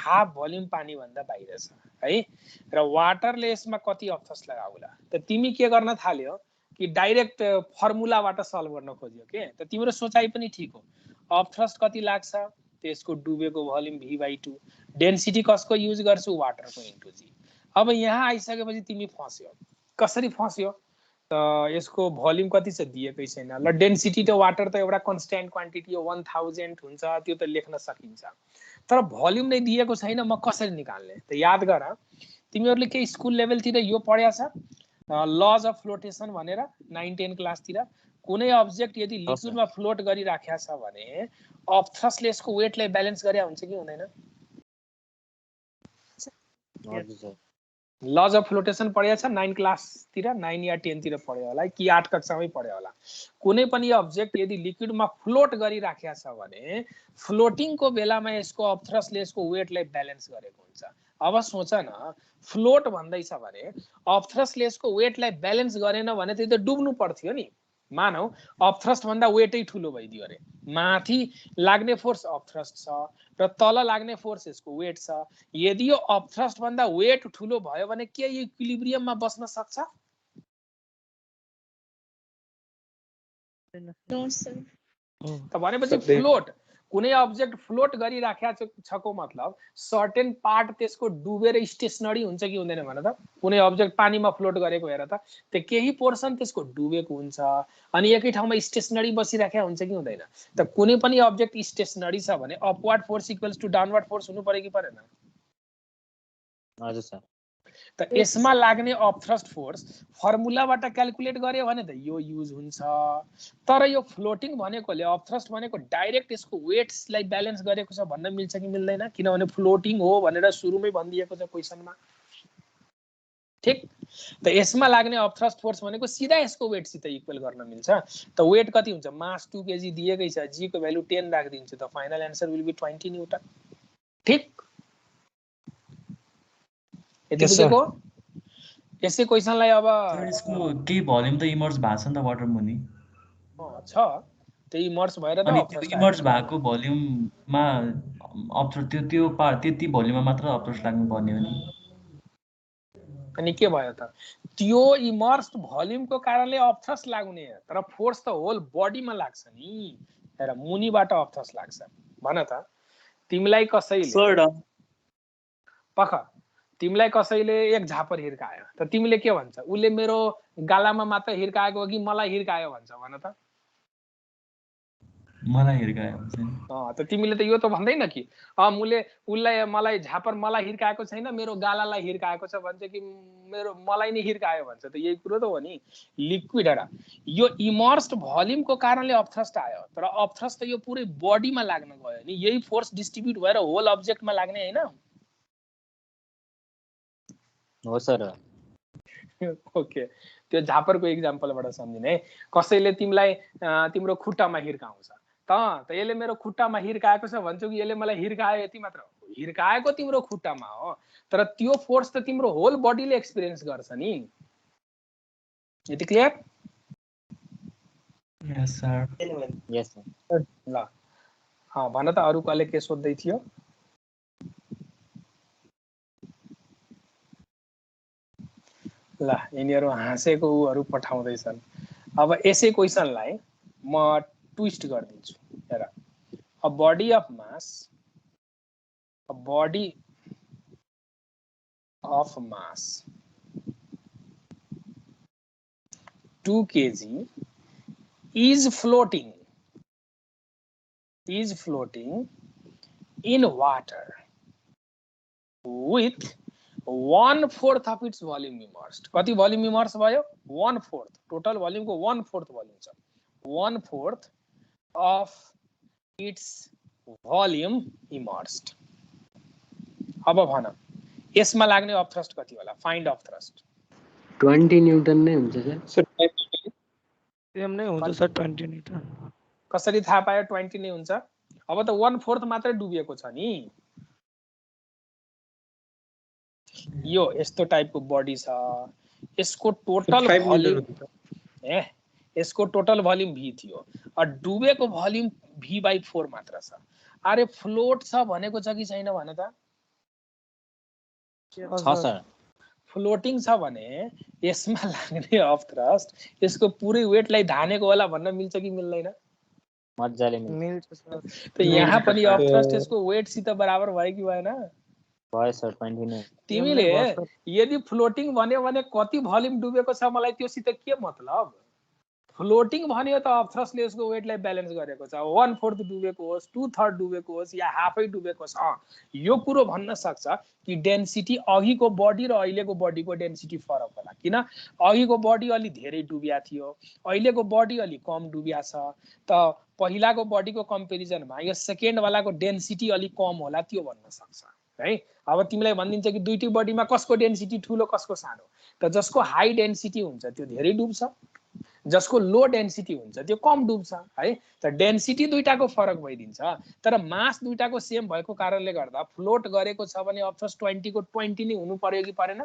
हाफ भोल्युम पानी भन्दा बाहिर छ है। र वाटरले यसमा कति अपथ्रस्ट लगाउला? त तिमी के गर्न थाल्यो कि डाइरेक्ट फर्मुलाबाट सल्भ गर्न खोज्यो के? त तिम्रो सोचाइ पनि ठीक हो। अपथ्रस्ट कति लाग्छ? त्यसको डुबेको भोल्युम v/2। डेन्सिटी कसको युज गर्छु? वाटरको इन्टु जी। अब यहाँ आइसकेपछि तिमी फस्यो। कसरी फस्यो? त यसको भोल्युम कति छ दिएकै छैन। ल डेन्सिटी त वाटर त एउटा कन्स्ट्यान्ट क्वान्टिटी हो, 1000 हुन्छ, त्यो त लेख्न सकिन्छ। तर भोल्युम नै दिएको छैन, म कसरी निकाल्ने? त याद गर, तिमीहरूले के स्कुल लेभलतिर यो पढ्या छ लज अफ फ्लोटेसन भनेर 9-10 क्लासतिर। कुनै अब्जेक्ट यदि लिक्विडमा फ्लोट गरिराखेको छ भने अपथ्रस्टले यसको वेटलाई ब्यालेन्स गरे हुन्छ कि हुँदैन? लज अफ फ्लोटेसन पढ्या छ 9 क्लासतिर, 9 या 10 तिर पढ्यो होला कि 8 कक्षामै पढ्यो होला। कुनै पनि अब्जेक्ट यदि लिक्विडमा फ्लोट गरिराखेको छ भने फ्लोटिङको बेलामा यसको अपथ्रस्टले यसको वेटलाई ब्यालेन्स गरेको हुन्छ। अब सोच न, फ्लोट भन्दैछ भने अपथ्रस्टले यसको वेटलाई ब्यालेन्स गरेन भने त डुब्नु पर्थ्यो नि। मानौ अपथ्रस्ट भन्दा वेटै ठुलो भइदियो अरे, माथि लाग्ने फोर्स अपथ्रस्ट छ र तल लाग्ने फोर्स यसको वेट छ। यदि यो अपथ्रस्ट भन्दा वेट ठुलो भयो भने के यो इक्विलिब्रियममा बस्न सक्छ? No, sir. त भनेपछि फ्लोट, कुनै अब्जेक्ट फ्लोट गरिराखेको छको मतलब सर्टेन पार्ट त्यसको डुबेर स्टेसनरी हुन्छ कि हुँदैन भन त? कुनै अब्जेक्ट पानीमा फ्लोट गरेको हेर त, त्यो केही पोर्सन त्यसको डुबेको हुन्छ अनि एकै ठाउँमा स्टेसनरी बसिराखेको हुन्छ कि हुँदैन? त कुनै पनि अब्जेक्ट स्टेसनरी छ भने upward force equals to downward force हुनु पर्यो कि परेन? हजुर सर। त यसमा लाग्ने अपथ्रस्ट फोर्स फर्मुलाबाट क्याल्कुलेट गर्यो भने त यो युज हुन्छ। तर यो फ्लोटिङ भनेकोले अपथ्रस्ट भनेको डाइरेक्ट यसको वेट्सलाई ब्यालेन्स गरेको छ भन्न मिल्छ कि मिल्दैन? किनभने फ्लोटिङ हो भनेर सुरुमै भनिदिएको छ क्वेसनमा। ठीक, त यसमा लाग्ने अपथ्रस्ट फोर्स भनेको सिधा यसको वेटसित इक्वल गर्न मिल्छ। त वेट कति हुन्छ? मास 2 kg दिएकै छ, जी को भ्यालु 10 राखिदिन्छु, त final answer will be 20 newton. ठीक, यति बुझेको? यसै क्वेसनलाई अब यसको केही भोल्युम त इमर्ज भएको छ नि त वाटर मुनि छ, त्यो इमर्ज भएर त अनि अपथ्रस्ट त्यो इमर्ज भएको भोल्युममा अपथ्रस्ट त्यो पार्ट त्यति भोल्युममा मात्र अपथ्रस्ट लाग्नु पर्ने हो नि। अनि के भयो त? त्यो इमर्स्ड भोल्युमको कारणले अपथ्रस्ट लाग्ने, तर फोर्स त होल बडीमा लाग्छ नि। हेर, मुनिबाट अपथ्रस्ट लाग्छ। भन त, तिमीलाई कसैले पख तिमीलाई कसैले एक झापर हिर्कायो त तिमीले के भन्छ? उले मेरो गालामा मात्र हिर्काएको हो कि मलाई हिर्कायो भन्छ? भन त। मलाई हिर्कायो भन्छ नि। त तिमीले त यो त भन्दैन कि मुले उलाई मलाई झापर मलाई हिर्काएको छैन, मेरो गालालाई हिर्काएको छ भन्छ कि मेरो मलाई नै हिर्कायो भन्छ? त यही कुरो त हो नि। लिक्विड हेर, यो इमर्स्ड भोल्युमको कारणले अपथ्रस्ट आयो, तर अपथ्रस्ट त यो पुरै बडीमा लाग्न गयो नि। यही फोर्स डिस्ट्रिब्युट भएर होल अब्जेक्टमा लाग्ने हैन? हो सर। ओके, त्यो झापरको एक्जाम्पलबाट सम्झिने। कसैले तिमीलाई तिम्रो खुट्टामा हिर्काउँछ त यसले मेरो खुट्टामा हिर्काएको छ भन्छौ कि यसले मलाई हिर्कायो? यति मात्र हो, हिर्काएको तिम्रो खुट्टामा हो, तर त्यो फोर्स त तिम्रो होल बडीले एक्सपिरियन्स गर्छ नि। यति क्लियर? यस सर। Yes sir. ल भन त, अरु कसले के सोध्दै थियो? ल यिनीहरू हाँसेको उहरू पठाउँदैछन्। अब यसै क्वेसनलाई म ट्विस्ट गरिदिन्छु। हेर, a body of mass 2 kg is floating in water with 1/4 of its volume immersed. कति वॉल्यूम इमर्स भयो? 1/4. टोटल वॉल्यूम को 1/4 वॉल्यूम छ। 1/4 of its volume immersed. अब भन यसमा लाग्ने अफ थ्रस्ट कति होला? Find of thrust. 20 न्यूटन नै हुन्छ सर। सेम नै हुन्छ सर 20 न्यूटन। कसरी थाहा पायो 20 नै हुन्छ? अब त 1/4 मात्रै डुबिएको छ नि। यो यस्तो टाइपको बडी छ, यसको टोटल भोल्युम यसको टोटल भोल्युम v थियो, डुबेको भोल्युम v/4 मात्र छ। अरे फ्लोट छ भनेको छ कि छैन भन त? छ सर। फ्लोटिङ छ भने यसमा लाग्ने अफ थ्रस्ट यसको पुरै वेटलाई धानेको होला भन्न मिल्छ कि मिल्दैन? मज्जाले मिल्छ सर। त यहाँ पनि अफ थ्रस्ट यसको वेट सित बराबर भयो कि भएन? भयो सर 20 नै। तिमीले यदि फ्लोटिङ भन्यो भने कति भोल्युम डुबेको छ मलाई त्योसित के मतलब? फ्लोटिङ भन्यो त अफ थ्रस्टले यसको वेटलाई ब्यालेन्स गरेको छ। 1/4 डुबेको होस्, 2/3 डुबेको होस् या हाफै डुबेको छ, यो कुरो भन्न सक्छ कि डेन्सिटी अघिको बडी र अहिलेको बडीको डेन्सिटी फरक होला। किन? अघिको बडी अलि धेरै डुबिया थियो, अहिलेको बडी अलि कम डुबिया छ। त पहिलाको बडीको कम्पेरिजनमा यो सेकेन्ड वालाको डेन्सिटी अलि कम होला, त्यो भन्न सक्छ है। अब तिमीलाई भनिदिन्छ कि दुईटी बडीमा कसको डेन्सिटी ठुलो कसको सानो, त जसको हाई डेन्सिटी हुन्छ त्यो धेरै डुब्छ, जसको लो डेन्सिटी हुन्छ त्यो कम डुब्छ है। त डेन्सिटी दुईटाको फरक भइदिन्छ, तर मास दुईटाको सेम भएको कारणले गर्दा फ्लोट गरेको छ भने अफ थ्रस्ट 20 को 20 नै हुनु पर्यो कि परेन?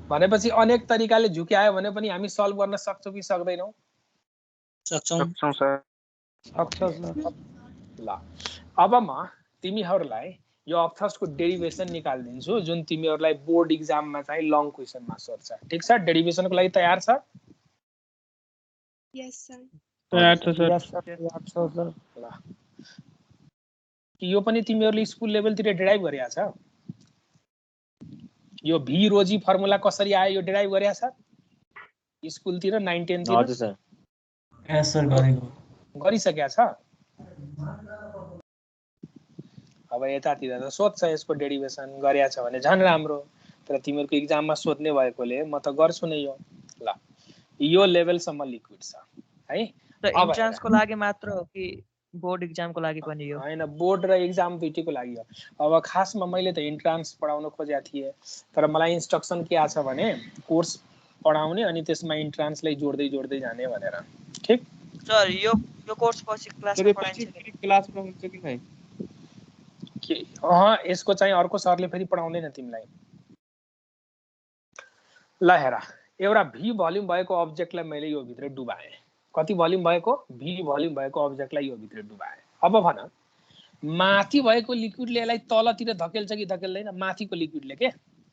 भनेपछि अनेक तरिकाले झुक्यायो भने पनि हामी सल्भ गर्न सक्छौँ कि सक्दैनौँ? सक्छौं सर। ल अब म तिमीहरूलाई यो अफ थ्रस्टको डेरिभेसन निकाल्दिन्छु जुन तिमीहरूलाई बोर्ड इक्जाममा चाहिँ लङ क्वेसनमा सोध्छ। ठिक छ? डेरिभेसनको लागि तयार छ? Yes, sir. तयार छ सर। ल यो पनि तिमीहरूले स्कुल लेभलतिर डिराइभ गरेका छ? यो भी रोजी फर्मुला कसरी आयो यो डिराइभ गरेका छ स्कुलतिर 9 10 तिर? हजुर सर। यस सर गरेको। गरिसकेका छ? अब यतातिर त सोध्छ यसको डेरिभेसन गरेका छ भने झन् राम्रो, तर तिमीहरूको इक्जाममा सोध्ने भएकोले म त गर्छु नै यो। ल यो लेभलसम्म लिक्विड छ है। त इन्ट्रान्सको लागि मात्र हो कि बोर्ड एक्जामको लागि पनि यो? हैन, बोर्ड र एक्जाम दुईटैको लागि हो। अब खासमा मैले त इन्ट्रान्स पढाउन खोजेको थिएँ, तर मलाई इन्स्ट्रक्सन के आछ भने कोर्स पढाउने अनि त्यसमा इन्ट्रान्सलाई जोड्दै जोड्दै जाने भनेर। ठीक सर, यो कोर्स पछि क्लासमा पढाइन्छ कि? क्लासमा हुन्छ कि नै? यसको चाहिँ अर्को सरले फेरि पढाउँदैन तिमीलाई। ल हेर, एउटा भी भोल्युम भएको अब्जेक्टलाई मैले यो भित्र डुबाएँ। कति भोल्युम भएको? भी भोल्युम भएको अब्जेक्टलाई यो भित्र डुबाएँ। अब भन माथि भएको लिक्विडले यसलाई तलतिर धकेल्छ कि धकेल्दैन? माथिको लिक्विडले के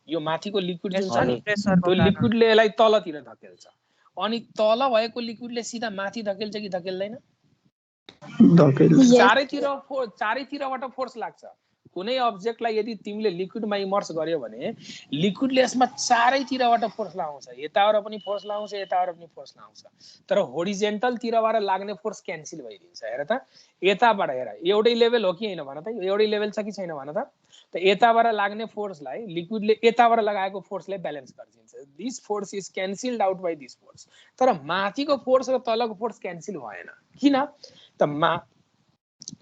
यो माथिको लिक्विड जुन छ नि त्यो लिक्विडले यसलाई तलतिर धकेल्छ, अनि तल भएको लिक्विडले सिधा माथि धकेल्छ कि धकेल्दैन? चारैतिरबाट फोर्स लाग्छ। कुनै अब्जेक्टलाई यदि तिमीले लिक्विडमा इमर्स गर्यो भने लिक्विडले यसमा चारैतिरबाट फोर्स लगाउँछ, यताबाट पनि फोर्स लगाउँछ, यताबाट पनि फोर्स लगाउँछ, तर होरिजेन्टल तिरबाट लाग्ने फोर्स क्यान्सल भइदिन्छ। हेर त यताबाट हेर, एउटै लेभल हो कि हैन भन त? एउटै लेभल छ कि छैन भन त? त यताबाट लाग्ने फोर्सलाई लिक्विडले यताबाट लगाएको फोर्सले ब्यालेन्स गरिदिन्छ। This force is cancelled out by this force. तर माथिको फोर्स र तलको फोर्स क्यान्सल भएन। किन? त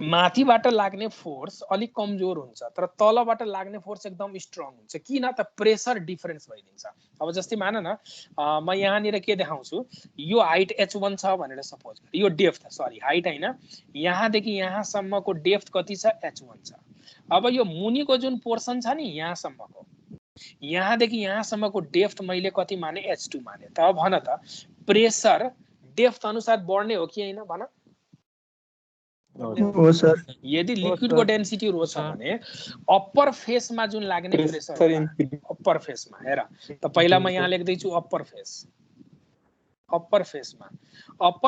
माथिबाट लाग्ने फोर्स अलिक कमजोर हुन्छ, तर तलबाट लाग्ने फोर्स एकदम स्ट्रङ हुन्छ। किन? त प्रेसर डिफरेन्स भइदिन्छ। अब जस्तै मान न म यहाँनिर के देखाउँछु, यो हाइट h1 छ भनेर सपोज, यो डेप्थ सरी हाइट हैन, यहाँदेखि यहाँसम्मको डेप्थ कति छ? h1 छ। अब यो मुनिको जुन पोर्सन छ नि यहाँसम्मको, यहाँदेखि यहाँसम्मको डेप्थ मैले कति माने? h2 माने। त भन त प्रेसर डेप्थ अनुसार बढ्ने हो कि हैन भन? हो सर यदि लिक्विडको डेन्सिटी रो छ भने अप्पर फेसमा जुन लाग्ने प्रेसर अप्पर फेसमा हेर त पहिला म यहाँ लेख्दै छु अप्पर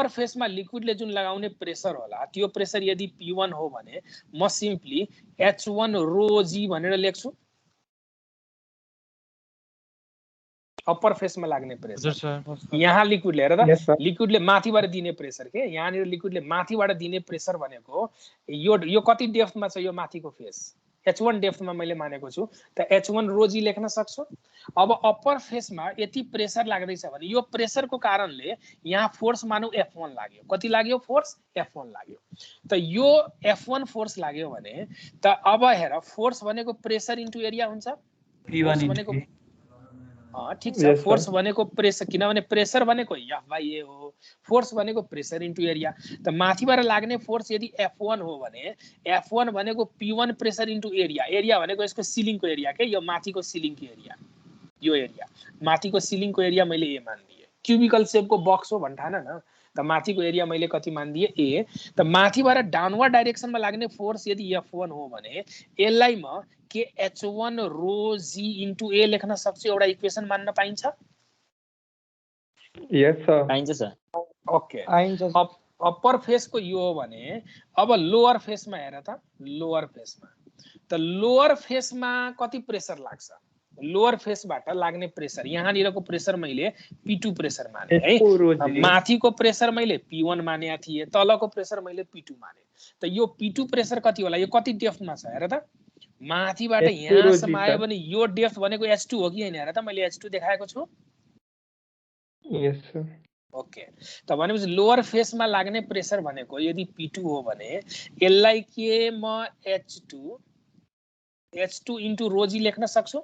फेसमा लिक्विडले जुन लगाउने प्रेसर होला त्यो प्रेसर यदि P1 हो भने म सिम्पली H1 रो G भनेर लेख्छु अप्पर फेसमा लाग्ने प्रेसर यहाँ लिक्विडले हेर त लिक्विडले माथिबाट दिने प्रेसर के यहाँनिर लिक्विडले माथिबाट दिने प्रेसर भनेको यो कति डेप्थमा छ यो माथिको फेस H1 डेप्थमा मैले मानेको छु त H1 रो G लेख्न सक्छु अब अप्पर फेसमा यति प्रेसर लाग्दैछ भने यो प्रेसरको कारणले यहाँ फोर्स मानौ F1 लाग्यो कति लाग्यो फोर्स F1 लाग्यो त यो F1 फोर्स लाग्यो भने त अब हेर फोर्स भनेको प्रेसर इन्टु एरिया हुन्छ P1 into ठीक छ फोर्स भनेको प्रेसर किनभने प्रेसर भनेको F/A हो फोर्स भनेको प्रेसर इन्टु एरिया त माथिबाट लाग्ने फोर्स यदि F1 हो भने F1 भनेको P1 प्रेसर इन्टु एरिया भनेको यसको सिलिङको एरिया के यो माथिको सिलिङको एरिया यो एरिया माथिको सिलिङको एरिया मैले A मान्दिए क्युबिकल शेपको बक्स हो भन्ठान न त माथिको एरिया मैले कति मान्दिए A त माथिबाट डाउनवर्ड डाइरेक्सनमा लाग्ने फोर्स यदि F1 हो भने यसलाई म के H1 row G into A लेख्न सक्छु एउटा इक्वेसन मान्न पाइन्छ यस सर पाइन्छ सर ओके अप्पर फेसको यो हो भने अब लोअर फेसमा हेर त लोअर फेसमा कति प्रेसर लाग्छ लोअर फेसबाट लाग्ने प्रेसर यहाँनिरको प्रेसर मैले P2 प्रेसर माने है माथिको प्रेसर मैले P1 मानेको थिए तलको प्रेसर मैले P2 माने त यो P2 प्रेसर कति होला यो कति डेप्थमा छ हेर त माथिबाट यहाँसम्म आयो भने यो डेप्थ भनेको H2 हो कि हैन हेर त मैले H2 देखाएको छु यस सर ओके त भनेपछि लोअर फेसमा लाग्ने प्रेसर भनेको यदि P2 हो भने यसलाई के म H2 इन्टु रो G लेख्न सक्छु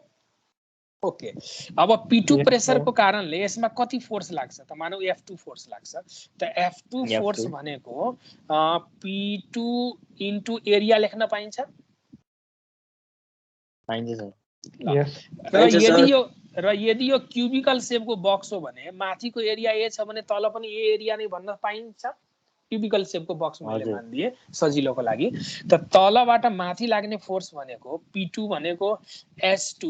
ओके अब P2 प्रेसरको कारणले यसमा कति फोर्स लाग्छ त मानौ F2 फोर्स लाग्छ त F2 फोर्स भनेको P2 इन्टु एरिया लेख्न पाइन्छ सर र यदि यो क्युबिकल शेपको बक्स हो भने माथिको एरिया A छ भने तल पनि A एरिया नै भन्न पाइन्छ क्युबिकल शेपको बक्स मैले मान्दिए सजिलोको लागि त तलबाट माथि लाग्ने फोर्स भनेको P2 भनेको H2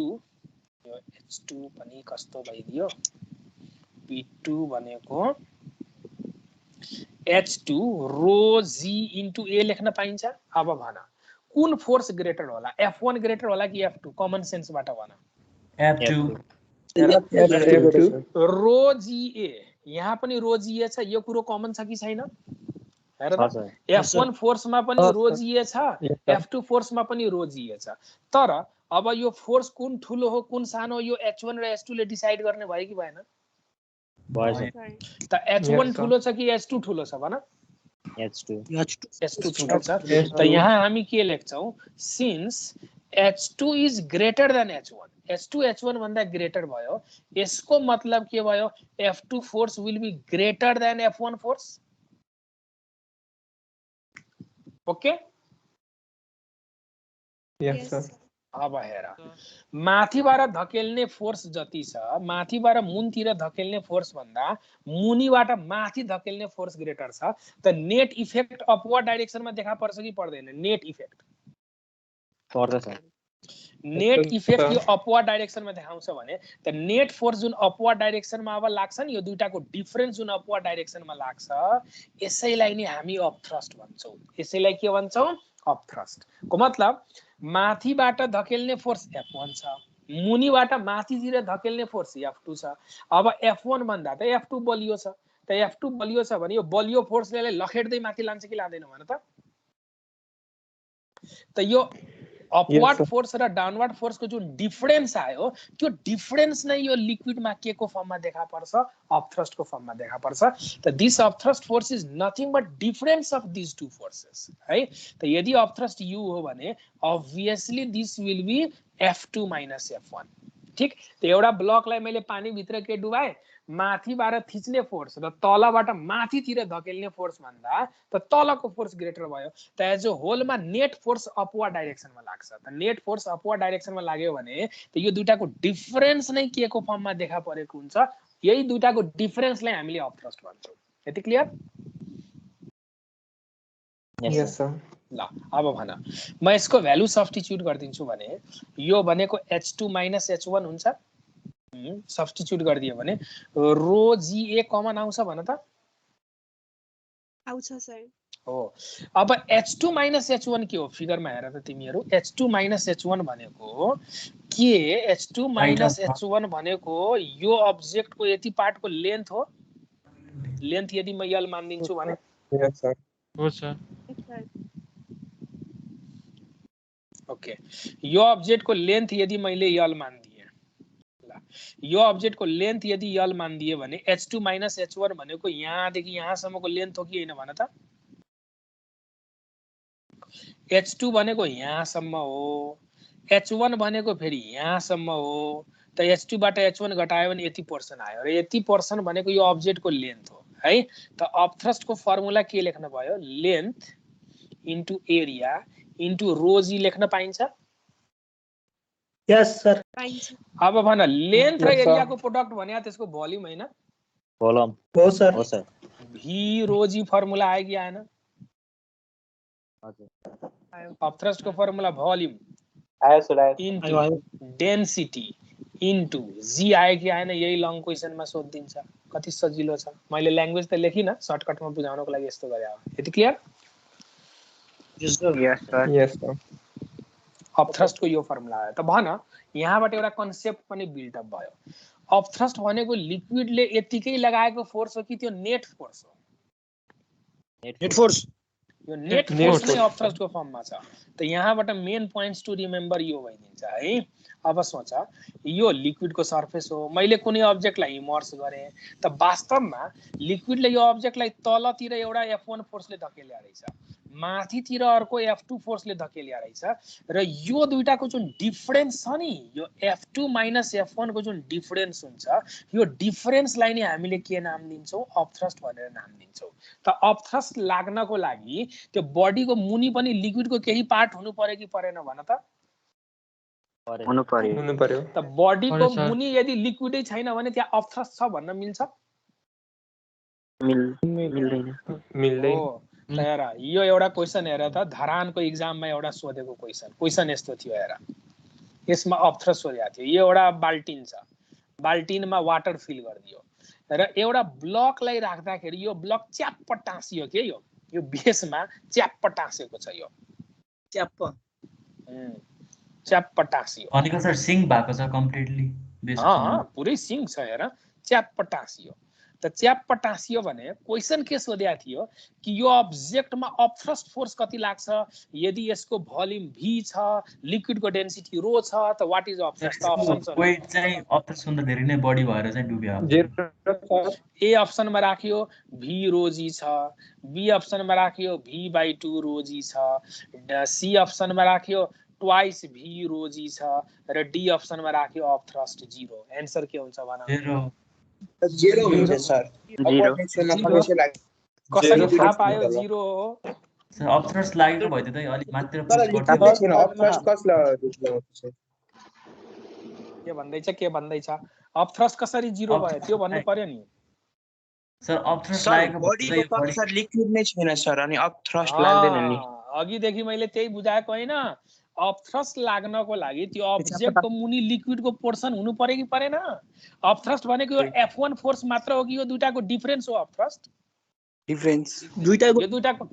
यो H2 पनि कस्तो भइदियो P2 भनेको H2 row G into A लेख्न पाइन्छ अब भन कुन फोर्स ग्रेटर होला F1 ग्रेटर होला कि F2 कमन सेन्सबाट भन F2 रो GA यहाँ पनि रो GA छ यो कुरो कमन छ कि छैन हेर त F1 फोर्समा पनि रो GA छ F2 फोर्समा पनि रो GA छ तर अब यो फोर्स कुन ठुलो हो कुन सानो यो H1 र H2 ले डिसाइड गर्ने भयो कि भएन त H1 ठुलो छ कि H2 ठुलो छ भन H2 ठुलो छ त यहाँ हामी के लेख्छौं since H2 is greater than H1 H2 H1 भन्दा ग्रेटर भयो यसको मतलब के भयो F2 force will be greater than F1 force okay yes sir अब हेर माथिबाट धकेल्ने फोर्स जति छ माथिबाट मुनतिर धकेल्ने फोर्स भन्दा मुनिबाट माथि धकेल्ने फोर्स ग्रेटर छ त नेट इफेक्ट अपवर्ड डाइरेक्सनमा देखा पर्छ कि पर्दैन नेट इफेक्ट पर्छ नेट इफेक्ट यो अपवर्ड डाइरेक्सनमा देखाउँछ भने त नेट फोर्स जुन अपवर्ड डाइरेक्सनमा अब लाग्छ नि यो दुईटाको डिफरेन्स जुन अपवर्ड डाइरेक्सनमा लाग्छ यसैलाई नै हामी अप थ्रस्ट भन्छौं यसैलाई के भन्छौं अप थ्रस्ट को मतलब माथिबाट धकेल्ने फोर्स F1 छ मुनिबाट माथितिर धकेल्ने फोर्स F2 छ अब F1 भन्दा त F2 बलियो छ त F2 बलियो छ भने यो बलियो फोर्सले लखेट्दै माथि लान्छ कि लाँदैन भन त यो अपवर्ड फोर्स र डाउनवर्ड फोर्स को जुन डिफरेन्स आयो त्यो डिफरेन्स नै यो लिक्विडमा के को फर्ममा देखा पर्छ अप थ्रस्ट को फर्ममा देखा पर्छ त this up thrust force is nothing but difference of this two forces है त यदि अप थ्रस्ट U हो भने obviously this will be F2 minus F1 ठीक त एउटा ब्लकलाई मैले पानी भित्र के डुबाए माथिबाट थिच्ने फोर्स र तलबाट माथितिर धकेल्ने फोर्स भन्दा त तलको फोर्स ग्रेटर भयो त एज अ होलमा नेट फोर्स अपवर्ड डाइरेक्सनमा लाग्छ त नेट फोर्स अपवर्ड डाइरेक्सनमा लाग्यो भने त यो दुईटाको डिफरेन्स नै के को फर्ममा देखा परेको हुन्छ यही दुईटाको डिफरेन्सलाई हामीले अप थ्रस्ट भन्छौं यति क्लियर Yes, sir. ल अब भन म यसको भ्यालु सब्स्टिट्युट गरिदिन्छु भने यो भनेको h2 - h1 हुन्छ सब्स्टिट्युट गरिदियो भने रो GA कमन आउँछ भन त आउँछ सर हो अब h2 - h1 के हो फिगरमा हेर त तिमीहरु h2 - h1 भनेको के h2 - h1 भनेको यो अब्जेक्टको यति पार्टको लेन्थ हो लेन्थ यदि म l मानिदिन्छु भने Yes, sir. हो सर ओके यो अब्जेक्टको लेन्थ यदि मैले l मानिदिए ल यो अब्जेक्टको लेन्थ यदि l मानिदिए भने h2 - h1 भनेको यहाँदेखि यहाँसम्मको लेन्थ हो कि हैन भन त h2 भनेको यहाँसम्म हो h1 भनेको फेरि यहाँसम्म हो त h2 बाट h1 घटायो भने यति पर्सन आयो र यति पर्सन भनेको यो अब्जेक्टको लेन्थ हो है त अपथ्रस्ट को फर्मुला के लेख्न भयो लेन्थ इन्टु एरिया इन्टु रो जी लेख्न पाइन्छ यस सर पाइन्छ अब भन लेन्थ र Yes, sir. एरियाको प्रोडक्ट भने त्यसको भोल्युम हैन कलम हो सर हो सर भी रो जी फर्मुला आयो कि आएन हजुर अपथ्रस्ट को फर्मुला भोल्युम आयो सर आयो इन्टु डेन्सिटी इन्टु जी आयो कि आएन यही लङ क्वेसनमा सोधिदिन्छ कति सजिलो छ मैले ल्याङ्ग्वेज त लेखिन सर्टकटमा बुझाउनको लागि यस्तो गरे हो यति क्लियर यस सर Yes, sir. अपथ्रस्ट को यो फर्मुला आयो त भन यहाँबाट एउटा कन्सेप्ट पनि बिल्ड अप भयो अपथ्रस्ट भनेको लिक्विडले यतिकै लगाएको फोर्स हो कि त्यो नेट फोर्स हो नेट फोर्स यो नेट फोर्स नै अपथ्रस्ट को फर्ममा छ त यहाँबाट मेन पोइन्ट्स टु रिमेम्बर यो भइदिन्छ है अब सोच यो लिक्विड को सरफेस हो मैले कुनै अब्जेक्टलाई इमर्स गरे त वास्तवमा लिक्विडले यो अब्जेक्टलाई तलतिर एउटा F1 फोर्सले धकेल्या रहेछ माथितिर अर्को F2 फोर्सले धकेल्या रहेछ र यो दुईटाको जुन डिफरेन्स छ नि यो F2 - F1 को जुन डिफरेन्स हुन्छ यो डिफरेन्सलाई नै हामीले के नाम दिन्छौं अपथ्रस्ट भनेर नाम दिन्छौं त अपथ्रस्ट लाग्नको लागि त्यो बडीको मुनि पनि लिक्विडको केही पार्ट हुनु पर्यो कि परेन भन त हुनु पर्यो हुनु पर्यो त बडीको पर्यो सर। मुनि यदि लिक्विडै छैन भने त्यहाँ अपथ्रस्ट छ भन्न मिल्छ मिल्दैन मिल्दैन हो त हेर यो एउटा क्वेशन हेर त धरानको एक्जाममा एउटा सोधेको क्वेशन यस्तो थियो हेर यसमा अपथ्रस्ट सोधेको थियो यो एउटा बाल्टिन छ बाल्टिनमा वाटर फिल गरिदियो र एउटा ब्लकलाई राख्दाखेरि यो ब्लक च्याप्प टाँसियो के यो बेसमा च्याप्प टाँसेको छ यो च्याप्प च्याप्प टाँसियो भनेको सर सिङ्क भएको छ कम्प्लिटली पुरै सिङ्क छ हेर च्याप्प टाँसियो त च्याप्प टाँसियो भने क्वेशन के सोधेको थियो कि यो अब्जेक्टमा अपथ्रस्ट फोर्स कति लाग्छ यदि यसको भोल्युम v छ लिक्विडको डेन्सिटी रो छ त व्हाट इज अपथ्रस्ट त अप्सन छ वेट चाहिँ अपथ्रस्ट भन्दा धेरै नै बढी भएर चाहिँ डुब्यो ए अप्सनमा राखियो v रो g छ बी अप्सनमा राखियो v/2 रो g छ सी अप्सनमा राखियो ट्वाइस v रो g छ र डी अप्सनमा राखियो अपथ्रस्ट 0 आन्सर के हुन्छ भन जेरो हुन्छ सर कसरी थाहा पायो 0 हो सर अपथ्रस्ट लागेको भए त अलि मात्र पुश गर्थ्यो के भन्दैछ अपथ्रस्ट कसरी 0 भयो त्यो भन्नु पर्यो नि सर अपथ्रस्ट लागेको बडीको सर लिक्विड नै छैन सर अनि अपथ्रस्ट लाग्दैन नि अघिदेखि मैले त्यही बुझाएको हैन अपथ्रस्ट लाग्नको लागि त्यो अब्जेक्टको मुनि लिक्विडको पोर्सन हुनु पर्यो कि परेन अपथ्रस्ट भनेको यो F1 फोर्स मात्र हो कि यो दुईटाको डिफरेन्स हो अपथ्रस्ट डिफरेन्स दुईटाको यो दुईटाको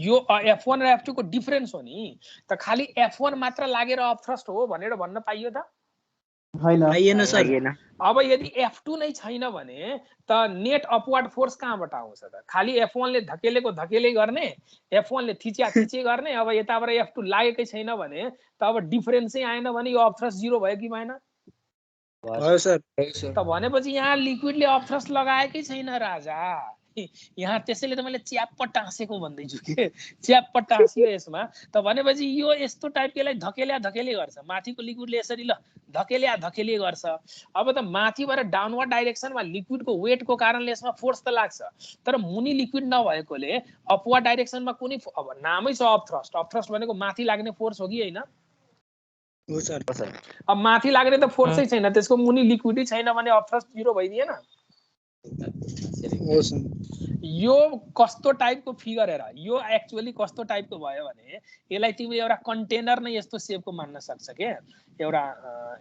यो F1 र F2 को डिफरेन्स हो नि त खाली F1 मात्र लागेर अपथ्रस्ट हो भनेर भन्न पाइयो त हैन सर अब यदि F2 नै छैन भने त नेट अपवर्ड फोर्स कहाँबाट आउँछ त खाली F1 ले धकेले गर्ने F1 ले थिचे गर्ने अब यताबाट F2 लागेकै छैन भने त अब डिफरेन्सै आएन भने यो अपथ्रस्ट 0 भयो कि भएन भयो सर त भनेपछि यहाँ लिक्विडले अपथ्रस्ट लगाएकै छैन राजा यहाँ त्यसैले त मैले च्याप्प टाँसेको भन्दैछु के च्याप्प टाँसियो यसमा त भनेपछि यो यस्तो टाइपकेलाई धकेले गर्छ माथिको लिक्विडले यसरी ल धकेले गर्छ अब त माथिबाट डाउनवर्ड डाइरेक्सनमा लिक्विडको वेटको कारणले यसमा फोर्स त लाग्छ तर मुनि लिक्विड नभएकोले अपवर्ड डाइरेक्सनमा कुनै अब नामै छ अपथ्रस्ट भनेको माथि लाग्ने फोर्स हो कि हैन हो सर अब माथि लाग्ने त फोर्सै छैन त्यसको मुनि लिक्विडै छैन भने अपथ्रस्ट 0 भइदिएन हो सर यो कस्तो टाइपको फिगर हेर यो एक्चुअली कस्तो टाइपको भयो भने यसलाई तिमीले एउटा कन्टेनर नै यस्तो सेपको मान्न सक्छ के एउटा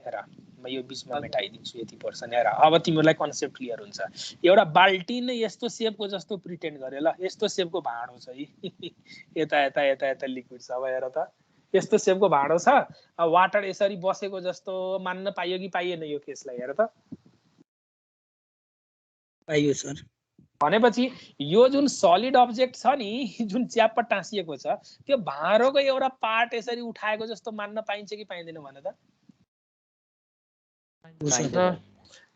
हेर म यो बीचमा मेटाइदिन्छु यति पर्सन हेर अब तिमीलाई कन्सेप्ट क्लियर हुन्छ एउटा बाल्टी नै यस्तो सेपको जस्तो प्रिटेन्ड गरे ल यस्तो सेपको भाँडो छ यता यता यता यता लिक्विड छ अब हेर त यस्तो सेपको भाँडो छ वाटर यसरी बसेको जस्तो मान्न पाइयो कि पाइएन यो केसलाई हेर त पाइयो सर भनेपछि यो जुन सलिड अब्जेक्ट छ नि जुन च्याप्प टाँसिएको छ त्यो भाँडोको एउटा पार्ट यसरी उठाएको जस्तो मान्न पाइन्छ कि पाइँदैन भन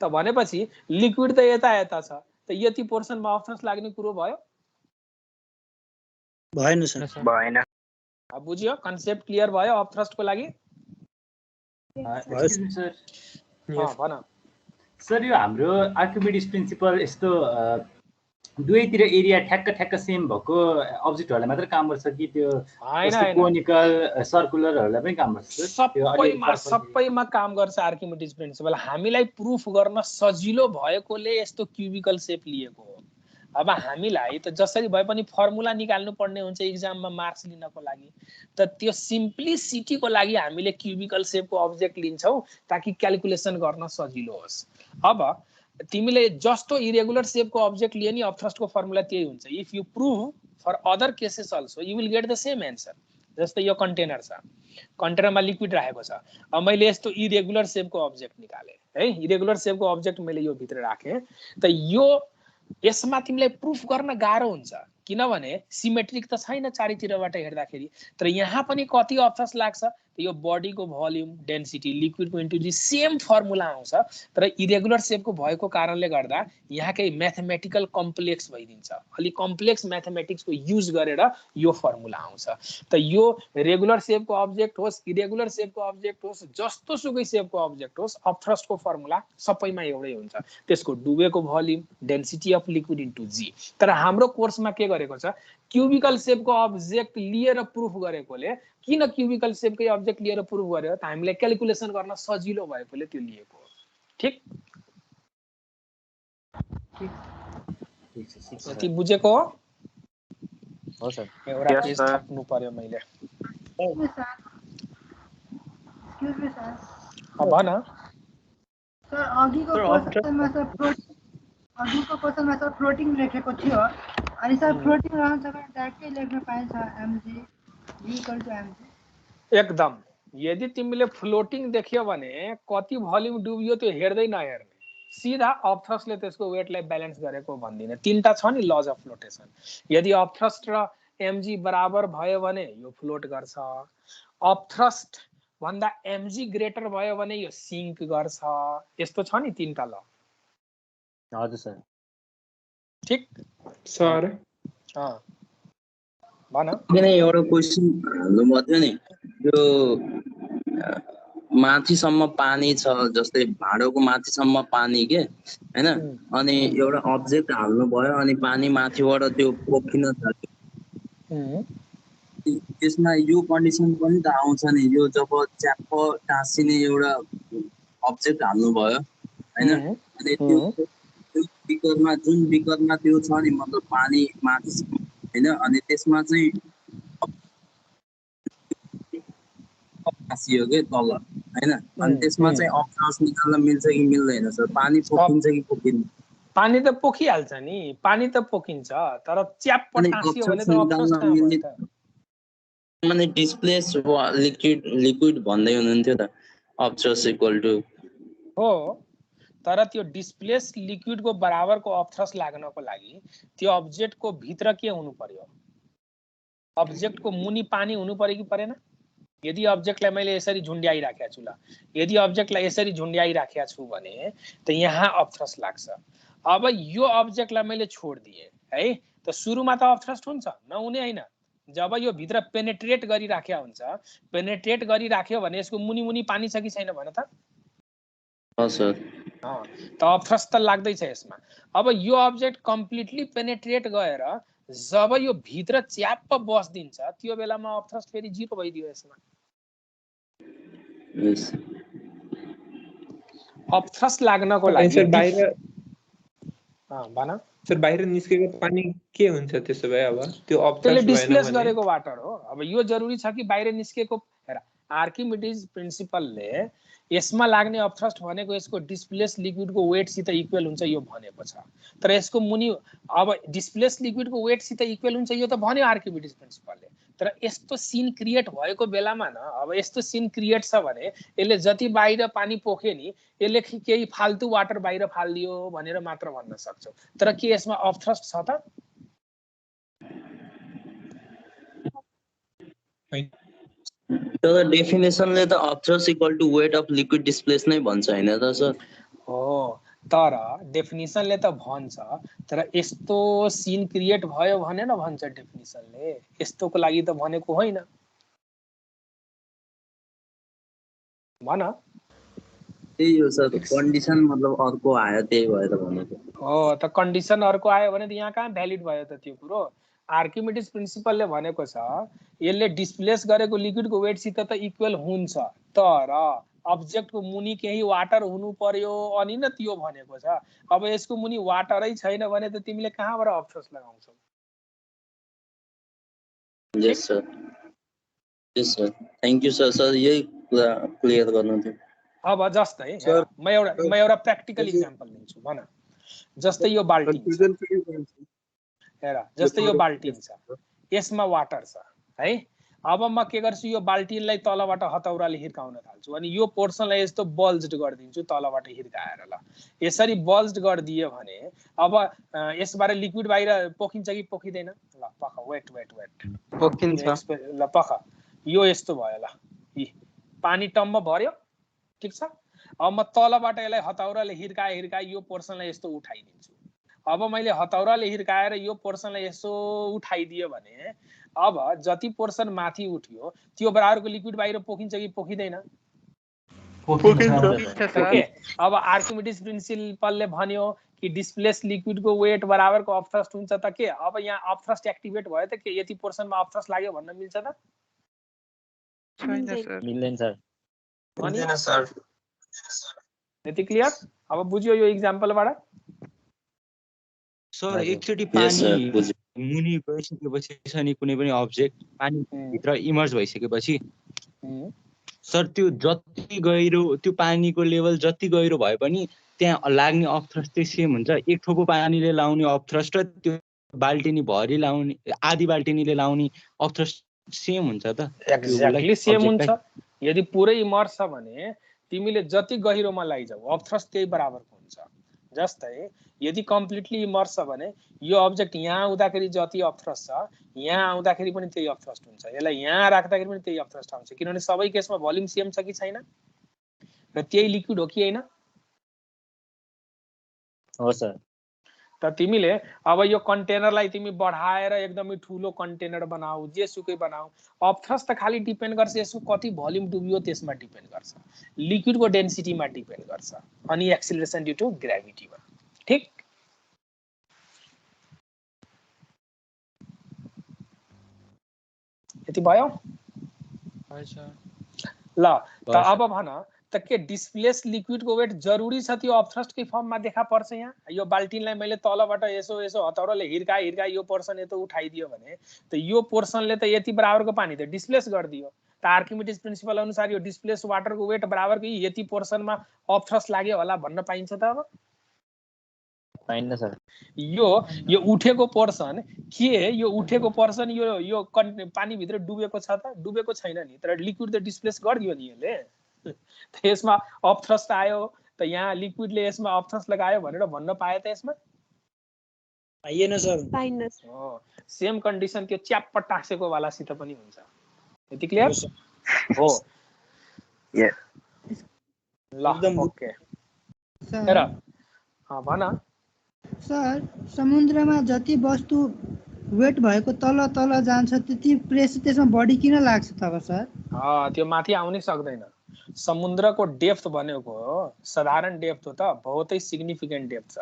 त भनेपछि लिक्विड त यता यता छ त यति पोर्सनमा अफ थ्रस्ट लाग्ने कुरो भयो भएन सर भएन अब बुझ्यो कन्सेप्ट क्लियर भयो अफ थ्रस्टको लागि भन सर यो हाम्रो आर्किमिडिज प्रिन्सिपल यस्तो दुवैतिर एरिया ठ्याक्क ठ्याक्क सेम भएको अब्जेक्टहरूलाई मात्र काम गर्छ कि त्यो कोनिकल सर्कुलरहरूलाई पनि काम गर्छ सबैमा काम गर्छ आर्किमिडिज प्रिन्सिपल हामीलाई प्रुफ गर्न सजिलो भएकोले यस्तो क्युबिकल सेप लिएको हो अब हामीलाई त जसरी भए पनि फर्मुला निकाल्नु पर्ने हुन्छ एक्जाममा मार्क्स लिनको लागि त त्यो सिम्प्लिसिटीको लागि हामीले क्युबिकल सेपको अब्जेक्ट लिन्छौँ ताकि क्याल्कुलेसन गर्न सजिलो होस् अब तिमीले जस्तो इरेगुलर सेपको अब्जेक्ट लिए नि अफ थ्रस्टको फर्मुला त्यही हुन्छ if you prove for other cases also you will get the same answer जस्तै यो कन्टेनर छ कन्टेनरमा लिक्विड राखेको छ अब मैले यस्तो इरेगुलर सेपको अब्जेक्ट निकालेँ है इरेगुलर सेपको अब्जेक्ट मैले यो भित्र राखेँ त यो यसमा तिमीलाई प्रुफ गर्न गाह्रो हुन्छ किनभने सिमेट्रिक त छैन चारैतिरबाट हेर्दाखेरि तर यहाँ पनि कति अफ थ्रस्ट लाग्छ यो बडीको भोल्युम डेन्सिटी लिक्विडको इन्टु दी सेम फर्मुला आउँछ तर इरेगुलर सेपको भएको कारणले गर्दा यहाँकै म्याथमेटिकल कम्प्लेक्स भइदिन्छ अलि कम्प्लेक्स म्याथमेटिक्सको युज गरेर यो फर्मुला आउँछ त यो रेगुलर सेपको अब्जेक्ट होस् इरेगुलर सेपको अब्जेक्ट होस् जस्तो सुकै सेपको अब्जेक्ट होस् अफ थ्रस्टको फर्मुला सबैमा एउटै हुन्छ त्यसको डुबेको volume density of liquid into G तर हाम्रो कोर्समा के गरेको छ क्युबिकल सेपको अब्जेक्ट लिएर प्रुफ गरेकोले किन क्युबिकल सेपकै अब्जेक्ट लिएर प्रुफ गर्यो त हामीलाई क्याल्कुलेसन गर्न सजिलो भएकोले त्यो लिएको हो ठीक यति बुझेको हो सर एउटा पेज थप्नु पर्यो मैले भन सर अघिको क्वेसनमा सर फ्लोटिङ लेखेको थियो अनि सर फ्लोटिङ रहन्छ भने डाइरेक्टली लेख्न पाइन्छ एमजी एकदम यदि तिमीले फ्लोटिङ देख्यो भने कति भोल्युम डुब्यो त्यो हेर्दै नहेर्ने सीधा अफ थ्रस्टले त्यसको वेटलाई ब्यालेन्स गरेको भन्दिने तीनटा छ नि लज अफ फ्लोटेसन यदि अफ थ्रस्ट र एमजी बराबर भयो भने यो फ्लोट गर्छ अफ थ्रस्ट भन्दा एमजी ग्रेटर भयो भने यो सिङ्क गर्छ यस्तो छ नि तीनटा ल हजुर सर ठीक सर एउटा क्वेसन हाल्नु पर्यो नि यो माथिसम्म पानी छ जस्तै भाँडोको माथिसम्म पानी के हैन अनि एउटा अब्जेक्ट हाल्नु भयो अनि पानी माथिबाट त्यो पोखिन थाल्यो त्यसमा यो कन्डिसन पनि त आउँछ नि यो जब च्याप्प टाँसिने एउटा अब्जेक्ट हाल्नु भयो हैन अनि त्यो बिकरमा जुन बिकरमा त्यो छ नि मतलब पानी माथिसम्म हैन अनि त्यसमा चाहिँ टाँसियो के तल हैन अनि त्यसमा चाहिँ अफ थ्रस्ट निकाल्न मिल्छ कि मिल्दैन सर पानी पोखिन्छ कि पोखिन्न पानी त पोखिहाल्छ नि पानी त पोखिन्छ तर च्याप्प टाँसियो भने त अफ थ्रस्ट मिल्छ माने डिस्प्लेस लिक्विड भन्दै हुनुहुन्थ्यो त अफ थ्रस्ट इक्वल टु हो तर त्यो डिस्प्लेस लिक्विडको बराबरको अफ थ्रस्ट लाग्नको लागि त्यो अब्जेक्टको भित्र के हुनु पर्यो अब्जेक्टको मुनि पानी हुनु पर्यो कि परेन यदि अब्जेक्टलाई मैले यसरी झुन्ड्याइराखेको छु ल यदि अब्जेक्टलाई यसरी झुन्ड्याइराखेको छु भने त यहाँ अफ थ्रस्ट लाग्छ अब यो अब्जेक्टलाई मैले छोडिदिएँ है त सुरुमा त अफ थ्रस्ट हुन्छ नहुने हैन जब यो भित्र पेनेट्रेट गरिराखेको हुन्छ पेनेट्रेट गरिराख्यो भने यसको मुनि मुनि पानी छ कि छैन भन त त अफ थ्रस्ट त लाग्दैछ यसमा अब यो अब्जेक्ट कम्प्लिटली पेनेट्रेट गएर जब यो भित्र च्याप्प बस्दिन्छ त्यो बेलामा अफ थ्रस्ट फेरि जिरो भइदियो यसमा अफ थ्रस्ट लाग्नको लागि बाहिर भन सर बाहिर निस्केको पानी के हुन्छ त्यसो भए? अब त्यो त्यसले अपथ्रस्ट डिस्प्लेस भएन भने गरेको वाटर हो। अब यो जरुरी छ कि बाहिर निस्केको, हेर आर्किमिडिज प्रिन्सिपलले यसमा लाग्ने अपथ्रस्ट भनेको यसको डिस्प्लेस लिक्विडको वेटसित इक्वल हुन्छ यो भनेको छ। तर यसको मुनि अब डिस्प्लेस लिक्विडको वेटसित इक्वल हुन्छ यो त भन्यो आर्किमिडिज प्रिन्सिपलले। तर यस्तो सिन क्रिएट भएको बेलामा न, अब यस्तो सिन क्रिएट छ भने यसले जति बाहिर पानी पोखे नि यसले केही फाल्तु वाटर बाहिर फालिदियो भनेर मात्र भन्न सक्छौ। तर के यसमा अपथ्रस्ट छ त? तर डेफिनेसनले त upthrust equal to weight of liquid displace नै भन्छ हैन त सर? हो, तर डेफिनेसनले त भन्छ, तर यस्तो सिन क्रिएट भयो भने न भन्छ डेफिनेसनले, यस्तोको लागि त भनेको होइन। भन। त्यही हो सर, कन्डिसन मतलब अर्को आयो त्यही भएर भनेको हो। त कन्डिसन अर्को आयो भने त यहाँ कहाँ भ्यालिड भयो त त्यो कुरो? आर्किमिडिज प्रिन्सिपलले भनेको छ यसले डिस्प्लेस गरेको लिक्विडको वेटसित त इक्वल हुन्छ, तर अब्जेक्टको मुनि केही वाटर हुनु पर्यो अनि न त्यो भनेको छ। अब यसको मुनि वाटरै छैन भने त तिमीले कहाँबाट अपथ्रस्ट लगाउँछौ? Yes sir, yes sir, thank you sir. Sir यही क्लियर गर्नु थियो। अब जस्तै म एउटा प्र्याक्टिकल इक्जाम्पल दिन्छु। भन, जस्तै यो बाल्टिन छ, हेर जस्तै यो बाल्टिन छ, यसमा वाटर छ है। अब म के गर्छु, यो बाल्टिनलाई तलबाट हतौराले हिर्काउन थाल्छु अनि यो पोर्सनलाई यस्तो बल्ज्ड गरिदिन्छु तलबाट हिर्काएर। ल यसरी बल्ज्ड गरिदियो भने अब यसबाट लिक्विड बाहिर पोखिन्छ कि पोखिँदैन? ल पख, वेट वेट वेट, पोखिन्छ। ल पख, यो यस्तो भयो। ल पानी टम्म भर्यो, ठिक छ। अब म तलबाट यसलाई हतौराले हिर्काए यो पोर्सनलाई यस्तो उठाइदिन्छु। अब मैले हतौराले हिर्काएर यो पोर्सनलाई यसो उठाइदियो भने अब जति पोर्सन माथि उठ्यो त्यो बराबरको लिक्विड बाहिर पोखिन्छ कि पोखिँदैन? ओके। अब आर्किमिडिज प्रिन्सिपलले भन्यो कि डिस्प्लेस लिक्विडको वेट बराबरको अपथ्रस्ट हुन्छ त के अब यहाँ अपथ्रस्ट एक्टिभेट भयो त के यति पोर्सनमा अपथ्रस्ट लाग्यो भन्न मिल्छ त? मिल्दैन सर। मिल्दैन सर। यति क्लियर? अब बुझ्यो यो इक्जाम्पलबाट? सर एकचोटि पानी मुनि गइसकेपछि नि कुनै पनि अब्जेक्ट पानी भित्र इमर्ज भइसकेपछि सर त्यो जति गहिरो, त्यो पानीको लेभल जति गहिरो भए पनि त्यहाँ लाग्ने अपथ्रस्ट चाहिँ सेम हुन्छ। एक ठोपो पानीले लाउने अपथ्रस्ट र त्यो बाल्टिनी भरि लाउने, आधी बाल्टिनीले लाउने अपथ्रस्ट सेम हुन्छ त? एक्ज्याक्टली सेम हुन्छ। यदि पुरै इमर्स छ भने तिमीले जति गहिरोमा लैजाऊ अपथ्रस्ट त्यही बराबरको हुन्छ। जस्तै यदि कम्प्लिटली इमर्स छ भने यो अब्जेक्ट यहाँ आउँदाखेरि जति अपथ्रस्ट छ यहाँ आउँदाखेरि पनि त्यही अपथ्रस्ट हुन्छ, यसलाई यहाँ राख्दाखेरि पनि त्यही अपथ्रस्ट आउँछ, किनभने सबै केसमा भोल्युम सेम छ कि छैन र त्यही लिक्विड हो कि हैन? हो सर। त तिमीले अब यो कन्टेनरलाई तिमी बढाएर एकदमै ठुलो कन्टेनर बनाऊ, जेसुकै बनाऊ, अपथ्रस्ट त खाली डिपेन्ड गर्छ यसको कति भोल्युम डुब्यो त्यसमा डिपेन्ड गर्छ, लिक्विडको डेन्सिटीमा डिपेन्ड गर्छ अनि एक्सिलरेसन ड्यू टु ग्राभिटीमा। ठीक? यति भयो? ल त अब भन त के डिस्प्लेस लिक्विडको वेट जरुरी छ त्यो अपथ्रस्टकै फर्ममा देखा पर्छ? यहाँ यो बाल्टिनलाई मैले तलबाट यसो हतौराले हिर्काए यो पोर्सन यतो उठाइदियो भने त यो पोर्सनले त यति बराबरको पानी त डिस्प्लेस गरिदियो। त आर्किमिडिज प्रिन्सिपल अनुसार यो डिस्प्लेस वाटरको वेट बराबरको यति पोर्सनमा अपथ्रस्ट लाग्यो होला भन्न पाइन्छ त? अब पाइन्न सर। यो उठेको पोर्सन के, यो उठेको पोर्सन यो पानी भित्र डुबेको छ त? डुबेको छैन नि, तर लिक्विड त डिस्प्लेस गरिदियो नि यसले। त्यसमा अपथ्रस्ट आयो त यहाँ लिक्विडले यसमा अपथ्रस्ट लगायो भनेर भन्न पाए त यसमा? पाइएन सर। पाइन्न। हो, सेम कन्डिसन त्यो च्याप्प टाँसेको वालासित पनि हुन्छ। यति क्लियर? हो। ल ओके। हेर भन सर, समुद्रमा जति वस्तु वेट भएको तल तल जान्छ त्यति प्रेसर त्यसमा बढी किन लाग्छ तब सर? त्यो माथि आउनै सक्दैन। समुद्रको डेप्थ भनेको साधारण डेप्थ हो त, बहुतै सिग्निफिकेन्ट डेप्थ छ।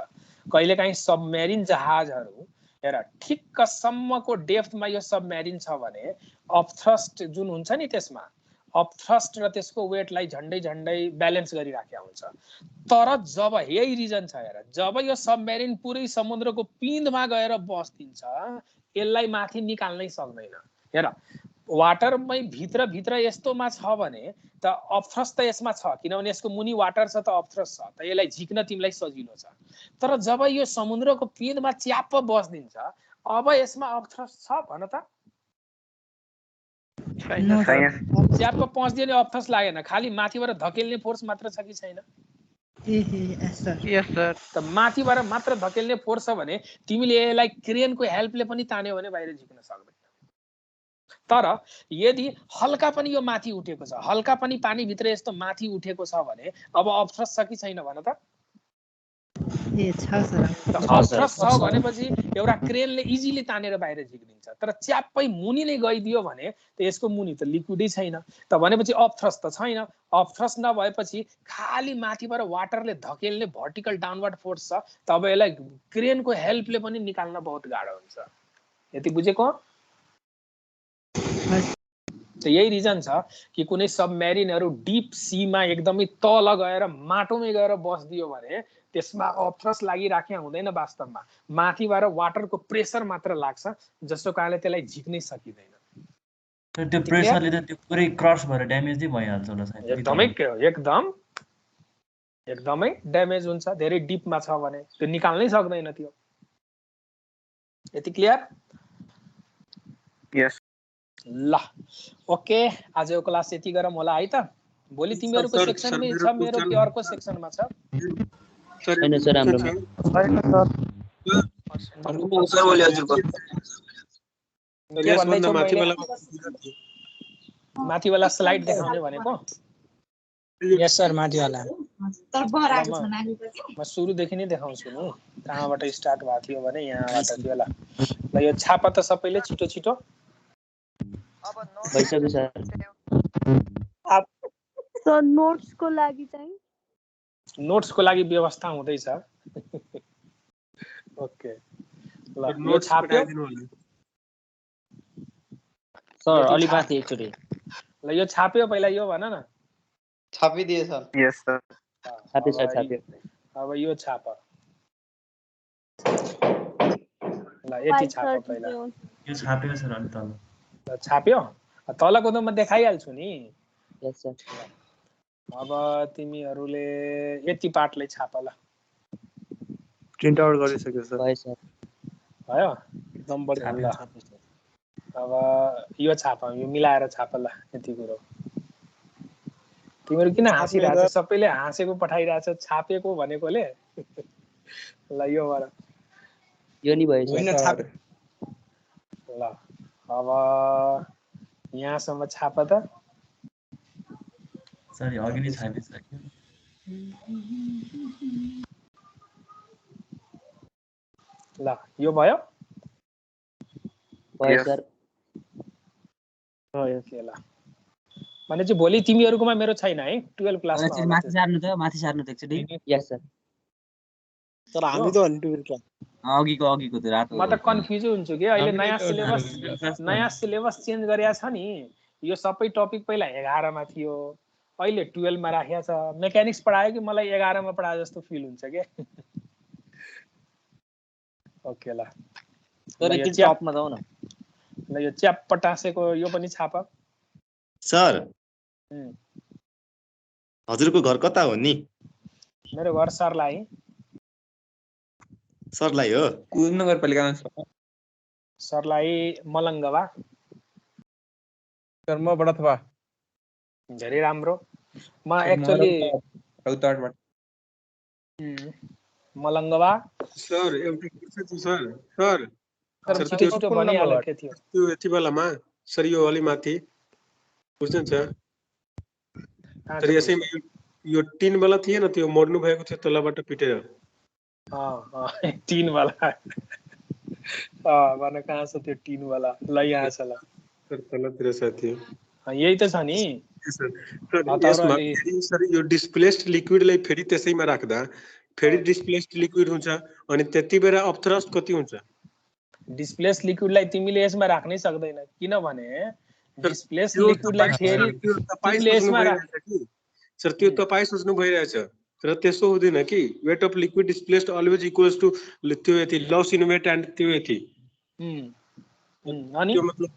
कहिलेकाहीँ सबमेरिन जहाजहरू हेर ठिक्कसम्मको डेप्थमा यो सबमेरिन छ भने अपथ्रस्ट जुन हुन्छ नि त्यसमा अपथ्रस्ट र त्यसको वेटलाई झन्डै झन्डै ब्यालेन्स गरिराखेको हुन्छ। तर जब यही रिजन छ हेर, जब यो सबमेरिन पुरै समुद्रको पिँधमा गएर बस्दिन्छ यसलाई माथि निकाल्नै सक्दैन। हेर वाटरमै भित्र भित्र यस्तोमा छ भने त अपथ्रस्ट त यसमा छ, किनभने यसको मुनि वाटर छ त अपथ्रस्ट छ, त यसलाई झिक्न तिमीलाई सजिलो छ। तर जब यो समुद्रको पिँधमा च्याप्प बस्दिन्छ अब यसमा अपथ्रस्ट छ भन त? च्याप्प पस्दियो नि अपथ्रस्ट लागेन, खालि माथिबाट धकेल्ने फोर्स मात्र छ कि छैन? त माथिबाट मात्र धकेल्ने फोर्स छ भने तिमीले यसलाई क्रेनको हेल्पले पनि तान्यो भने बाहिर झिक्न सक्दैन। तर यदि हल्का पनि यो माथि उठेको छ, हल्का पनि पानी भित्र यस्तो माथि उठेको छ भने अब अपथ्रस्ट छ कि छैन भन त? अपथ्रस्ट छ भनेपछि एउटा क्रेनले इजिली तानेर बाहिर झिक्दिन्छ। तर च्याप्पै मुनि नै गइदियो भने त यसको मुनि त लिक्विडै छैन, त भनेपछि अपथ्रस्ट त छैन। अपथ्रस्ट नभएपछि खाली माथिबाट वाटरले धकेल्ने भर्टिकल डाउनवर्ड फोर्स छ, तब यसलाई क्रेनको हेल्पले पनि निकाल्न बहुत गाह्रो हुन्छ। यति बुझेको? त यही रिजन छ कि कुनै सबमेरिनहरु डीप सीमा एकदमै तल गएर माटोमै गएर बस्दियो भने त्यसमा अपथ्रस्ट लागिराखे हुँदैन, वास्तवमा माथिबाट वाटरको प्रेसर मात्र लाग्छ, जसको कारणले त्यसलाई झिक्नै सकिदैन। त्यो प्रेसरले त त्यो पुरै क्रस भएर ड्यामेज नै भइहाल्छ होला सायद। एकदमै ड्यामेज हुन्छ, धेरै डीपमा छ भने त्यो निकाल्नै सक्दैन त्यो। यति क्लियर? यस। ल ओके, आजको क्लास यति गरौँ होला है त। भोलि तिमीहरुको सेक्सनमै छ, मेरो के अर्को सेक्सनमा छ? छैन सर, हाम्रो माथिवाला स्लाइड देखाउने भनेको? यस सर, माथिवाला। म सुरुदेखि नै देखाउँछु नि, कहाँबाट स्टार्ट भएको थियो भने यहाँबाट थियो। ल यो छापा त सबैले छिटो छिटो। भइसक्यो सर। सर नोट्सको लागि चाहिँ? नोट्सको लागि व्यवस्था हुँदैछ। ओके ल यो छाप्यो सर, अलि माथि एकचोटि। ल यो छाप्यो पहिला, यो भन न। छापिदिए सर। Yes sir. छाप्यो सर, छाप्यो। अब यो छाप। ल यति छाप पहिला। यो छाप्यो सर अनि तल। ल छाप्यो, तलको त म देखाइहाल्छु नि। यस सर। अब तिमीहरुले यति पार्टलाई छाप ल। प्रिन्ट आउट गरिसक्यो सर। भयो सर। भयो एकदम बढिया। ल अब यो छाप, यो मिलाएर छाप ल यति कुरो। तिमीहरु किन हाँसिरहेछ? सबैले हाँसेको पठाइरहेछ छापेको भनेकोले। ल यो भएर यो नि भयो सर। ल अब यहाँसम्म छाप त। सर यो अघि नै छापिसक्यो। ल यो भयो? भयो सर। ल भने चाहिँ भोलि तिमीहरुकोमा मेरो छैन है 12 क्लासमा। माथि सार्नु त एकचोटि। यस सर। तर हामी त अनि 12 क्लास अघिको त्यो रातो। म त कन्फ्युज हुन्छु के, अहिले नयाँ सिलेबस चेन्ज गरेया छ नि। यो सबै टपिक पहिला 11 मा थियो, अहिले 12 मा राखेको छ। मेकानिक्स पढायो कि मलाई 11 मा पढाए जस्तो फिल हुन्छ के। ओके ल सर यति टपमा जाऊ न। ल यो च्याप्प टाँसेको यो पनि छाप। सर हजुरको घर कता हो नि? मेरो घर सर्लाही। सर्लाही हो? कुन नगरपालिकामा छ? सर्लाही मलङ्गवा। सर म बडथवा। धेरै राम्रो। म एक्चुअली रौतहटबाट। मलङ्गवा। सर एउटा क्वेशन छ सर। सर छिटो भनिहालेको थियो। त्यो यति बेलामा सर यो अलि माथि बुझ्नुहुन्छ? सर यसैमा यो 3 वाला थिएन, त्यो मोड्नु भएको थियो तलबाट पिटेर। 3 वाला। भन कहाँ छ त्यो 3 वाला? ल यहाँ छ ल। सर तलतिर साथी यही त छ नि। सर सर यो डिस्प्लेस्ड लिक्विडलाई फेरि त्यसैमा राख्दा फेरि डिस्प्लेस्ड लिक्विड हुन्छ, अनि त्यति बेला अपथ्रस्ट कति हुन्छ? डिस्प्लेस्ड लिक्विडलाई तिमीले यसमा राख्नै सक्दैन, किनभने डिस्प्लेस लिक्विडलाई फेरि तिमीले यसमा सर त्यो तपाई सोच्नु भइरहेछ तर त्यसो हुँदैन कि weight of liquid displaced always equals to त्यो यति लस इन वेट एन्ड त्यो यति अनि त्यो मतलब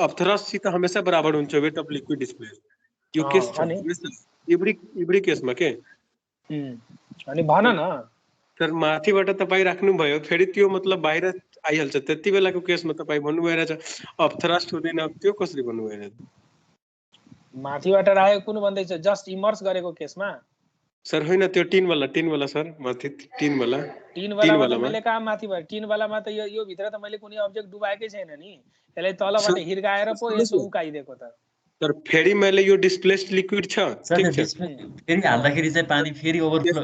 अब थ्रस्ट सित हमेशा बराबर हुन्छ वेट अफ लिक्विड डिस्प्लेस्ड यो केस छ इब्री केसमा के अनि भन न सर माथिबाट तपाई राख्नु भयो फेरि त्यो मतलब बाहिर आइहाल्छ त्यति बेलाको केसमा तपाई भन्नु भइरहेछ अब थ्रस्ट हुँदैन त्यो कसरी भन्नु भइरहेछ माथिबाट राखेको कुन भन्दैछ जस्ट इमर्स गरेको केसमा सर होइन त्यो टिन वाला सर माथि टिन वाला मैले कहाँ माथि भयो टिन वालामा त यो भित्र त मैले कुनै अब्जेक्ट डुबाएकै छैन नि यसलाई तलबाट हिर्काएर पो यसो उकाइदिएको त सर फेरि मैले यो डिस्प्लेस्ड लिक्विड छ ठीक छ फेरि हाल्दाखेरि चाहिँ पानी फेरि ओभरफ्लो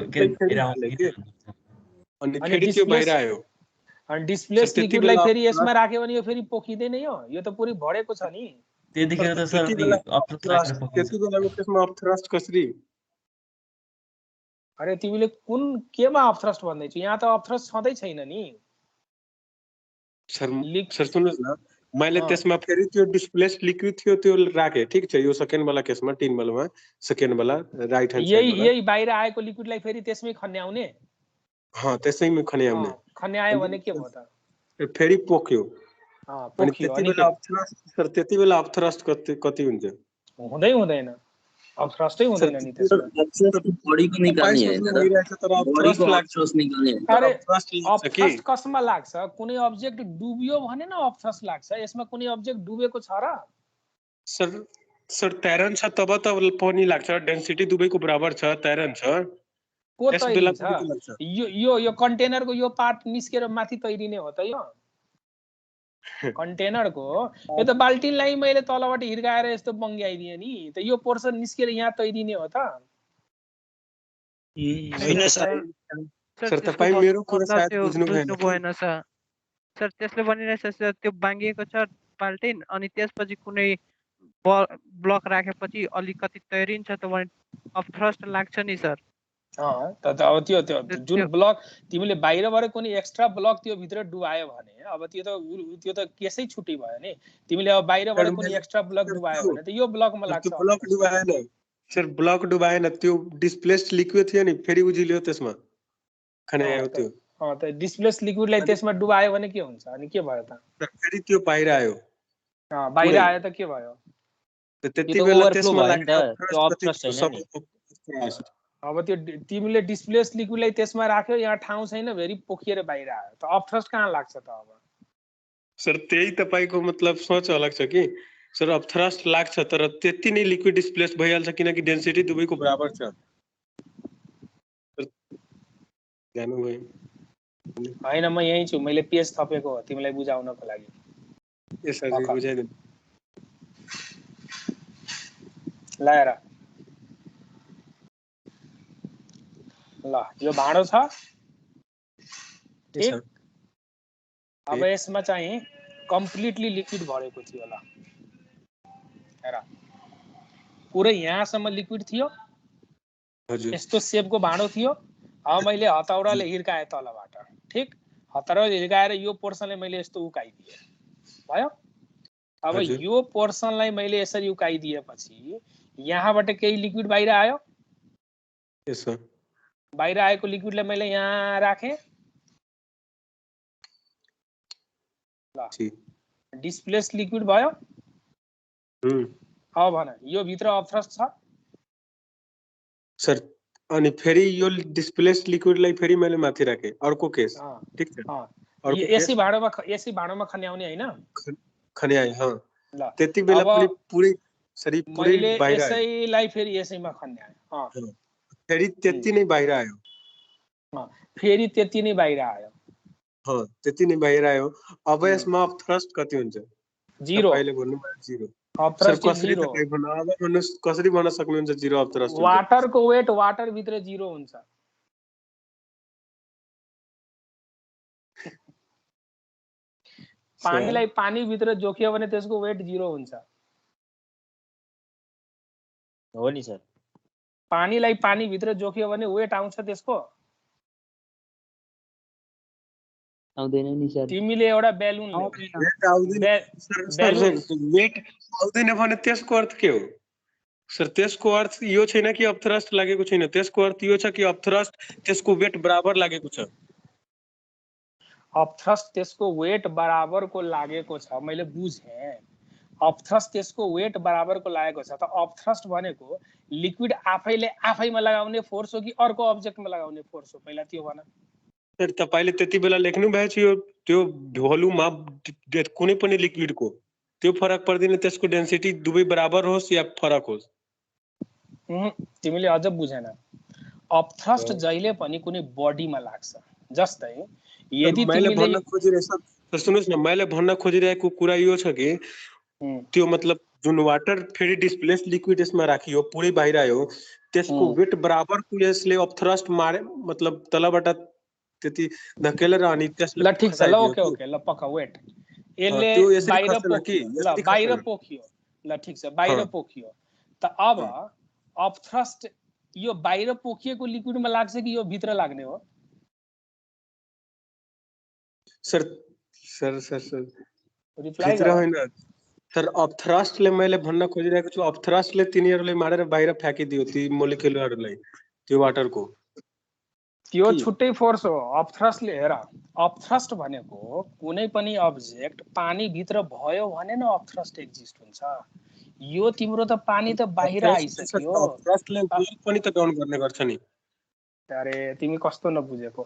अनि फेरि त्यो बाहिर आयो अनि डिस्प्लेस्ड लिक्विडलाई फेरि यसमा राख्यो भने यो फेरि पोखिदैन यो त पुरै भडेको छ नि त्यतिखेर त सर त्यति बेलाको केसमा अफ थ्रस्ट कसरी अरे तिमीले कुन केमा अफ थ्रस्ट भन्दैछु यहाँ त अफ थ्रस्ट छँदै छैन नि सर सुन्नुस् न मैले त्यसमा फेरि त्यो डिस्प्लेस्ड लिक्विड थियो त्यो राखे ठीक छ यो सेकेन्ड वाला केसमा टिन वालामा सेकेन्ड वाला राइट ह्यान्ड साइड यही बाहिर आएको लिक्विडलाई फेरि त्यसमै खन्याउने त्यसैमै खन्याउने खन्यायो भने के भयो त फेरि पोक्यो अनि त्यति बेला अफ थ्रस्ट कति हुन्छ हुँदैन अफ थ्रस्टै हुँदैन नि त्यसमा बडीको निकाल्ने अरे अफ थ्रस्ट कसमा लाग्छ कुनै अब्जेक्ट डुब्यो भने न अफ थ्रस्ट लाग्छ यसमा कुनै अब्जेक्ट डुबेको छ र सर तैरन छ तब त पनि लाग्छ डेन्सिटी दुवैको बराबर छ तैरन छ को तैरिन्छ यो कन्टेनरको यो पार्ट निस्केर माथि तैरिने हो त यो कन्टेनरको यो त बाल्टिनलाई मैले तलबाट हिर्काएर यस्तो बङ्ग्याइदिएँ नि त यो पोर्सन निस्केर यहाँ तैरिने हो त हैन सर तपाई मेरो कुरा सायद बुझ्नु भएन सर त्यसले भनिरहेछ सर त्यो बाङ्गिएको छ बाल्टिन अनि त्यसपछि कुनै ब्लक राखेपछि अलिकति तैरिन्छ त भने अफ थ्रस्ट लाग्छ नि सर अब त्यो जुन ब्लक तिमीले बाहिरबाट कुनै एक्स्ट्रा ब्लक त्यो भित्र डुबायो भने अब त्यो त केसै छुट्टी भयो नि तिमीले अब बाहिरबाट कुनै एक्स्ट्रा ब्लक डुबायो भने त यो ब्लकमा लाग्छ ब्लक डुबाएन सर ब्लक डुबाएन त्यो डिस्प्लेस्ड लिक्विड थियो नि फेरि उजिल्यो त्यसमा खन्यायो त्यो त डिस्प्लेस्ड लिक्विडलाई त्यसमा डुबायो भने के हुन्छ अनि के भयो त फेरि त्यो बाहिर आयो बाहिर आयो त के भयो त्यति बेला त्यसमा अब त्यो तिमीले डिस्प्लेस्ड लिक्विडलाई त्यसमा राख्यो यहाँ ठाउँ छैन फेरि पोखिएर बाहिर आयो त अफ थ्रस्ट कहाँ लाग्छ त अब सर त्यही तपाईको मतलब सोच अलग छ कि सर अफ थ्रस्ट लाग्छ तर त्यति नै लिक्विड डिस्प्लेस्ड भइहाल्छ किनकि डेन्सिटी दुवैको बराबर छ जानु भयो हैन म यही छु मैले पेज थपेको हो तिमीलाई बुझाउनको लागि यसरी बुझाइदिनु लाएर ल यो भाँडो छ ठीक अब यसमा चाहिँ कम्प्लिटली लिक्विड भरेको थियो ल हेर पुरै यहाँसम्म लिक्विड थियो यस्तो शेपको भाँडो थियो अब मैले हतौडाले हिर्काएँ तलबाट ठीक हतौडाले हिर्काएर यो पोर्सनलाई मैले यस्तो उकाइदिएँ भयो अब यो पोर्सनलाई मैले यसरी उकाइदिएपछि यहाँबाट केही लिक्विड बाहिर आयो बाहिर आएको लिक्विडलाई मैले यहाँ राखेँ ल डिस्प्लेस्ड लिक्विड भयो अब भन यो भित्र अफ थ्रस्ट छ सर अनि फेरि यो डिस्प्लेस्ड लिक्विडलाई फेरि मैले माथि राखेँ अर्को केस ठीक छ एसी भाँडोमा खन्याउने हैन खन्याए ल त्यति बेला पनि पुरै सरी पुरै बाहिर यसैलाई फेरि यसैमा खन्याए फेरि त्यति नै बाहिर आयो फेरि त्यति नै बाहिर आयो त्यति नै बाहिर आयो अब यसमा अफ थ्रस्ट कति हुन्छ 0 अहिले भन्नु भयो 0 अफ थ्रस्ट कसरी तपाईँ अब भन्नुस् कसरी भन्न सक्नुहुन्छ 0 अफ थ्रस्ट वाटरको वेट वाटर भित्र 0 हुन्छ पानीलाई पानी भित्र जोखियो भने त्यसको वेट 0 हुन्छ हो नि सर पानीलाई पानी भित्र जोखियो भने वेट आउँछ त्यसको आउँदैन नि सर। तिमीले एउटा बेलुन वेट आउँदैन भने त्यसको अर्थ के हो सर? त्यसको अर्थ यो छैन कि अपथ्रस्ट लागेको छैन, त्यसको अर्थ यो छ कि अपथ्रस्ट त्यसको वेट बराबर लागेको छ। अपथ्रस्ट त्यसको वेट बराबरको लागेको छ, मैले बुझेँ। अपथ्रस्ट त्यसको वेट बराबरको लागेको छ। त अपथ्रस्ट भनेको लिक्विड आफैले आफैमा लगाउने फोर्स हो कि अर्को अब्जेक्टमा लगाउने फोर्स हो? पहिला त्यो भन। सर तपाईले त्यति बेला लेख्नु भएछ यो त्यो भोल्युम कुनै पनि लिक्विडको त्यो फरक पर्दैन, त्यसको डेन्सिटी दुवै बराबर होस् या फरक होस्। तिमीले अझ बुझेन। अपथ्रस्ट जहिले पनि कुनै बडीमा लाग्छ। जस्तै यदि मैले तिमीले भन्न खोजिरहेको सर सुन्नुस् न, मैले भन्न खोजिरहेको कुरा यो छ कि त्यो मतलब जुन वाटर फेरि डिस्प्लेस लिक्विड यसमा राखियो पुरै बाहिर आयो, त्यसको वेट बराबरको यसले अपथ्रस्ट मारे मतलब तलबाट त्यति धकेलेर अनि त्यसले ल ठीक छ, ल ओके ओके, ल पक्का वेट। यसले बाहिर पोखियो, ल बाहिर पोखियो, ल ठीक छ बाहिर पोखियो। त अब अपथ्रस्ट यो बाहिर पोखिएको लिक्विडमा लाग्छ कि यो भित्र लाग्ने हो? Sir sir sir sir reply भित्र होइन सर। अपथ्रस्टले मैले भन्न खोजिरहेको छु, अपथ्रस्टले तिनीहरूले मारेर बाहिर फ्याँकिदियो ती मोलिक्युलहरूलाई त्यो वाटरको। त्यो छुट्टै फोर्स हो। अपथ्रस्टले हेर, अपथ्रस्ट भनेको कुनै पनि अब्जेक्ट पानी भित्र भयो भने न अपथ्रस्ट एक्जिस्ट हुन्छ। यो तिम्रो त पानी त बाहिर आइसक्यो। अपथ्रस्टले वेट पनि त डाउन गर्ने गर्छ नि। अरे तिमी कस्तो नबुझेको।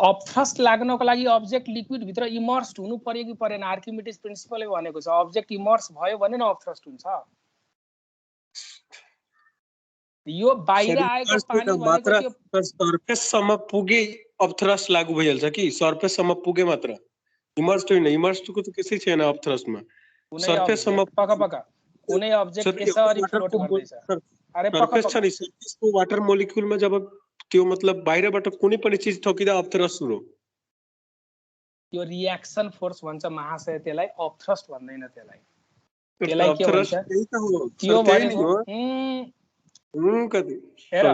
अपथ्रस्ट लाग्नको लागि अब्जेक्ट लिक्विड भित्र इमर्स्ड हुनु पर्यो कि परेन? आर्किमिडिज प्रिन्सिपलले भनेको छ अब्जेक्ट इमर्स भयो भने न अपथ्रस्ट हुन्छ। यो बाहिर आएको पानी भनेको त्यो सरफेस सम्म पुगे अपथ्रस्ट लागू भइहाल्छ कि? सरफेस सम्म पुगे मात्र, इमर्स्ड होइन। इमर्स्डको त त्यसै छैन अपथ्रस्टमा। सरफेस सम्म पक्का पक्का कुनै अब्जेक्ट यसरी फ्लोट गर्दैछ। अरे पक्का सरफेस छ नि, सरफेसको वाटर मोलिक्युलमा जब त्यो मतलब बाहिरबाट कुनै पनि चीज ठोकिदा अपथ्रस्ट सुरु। त्यो रिएक्सन फोर्स भन्छ महाशय, त्यसलाई अपथ्रस्ट भन्दैन। त्यसलाई के भन्छ? त्यो भनेको हेर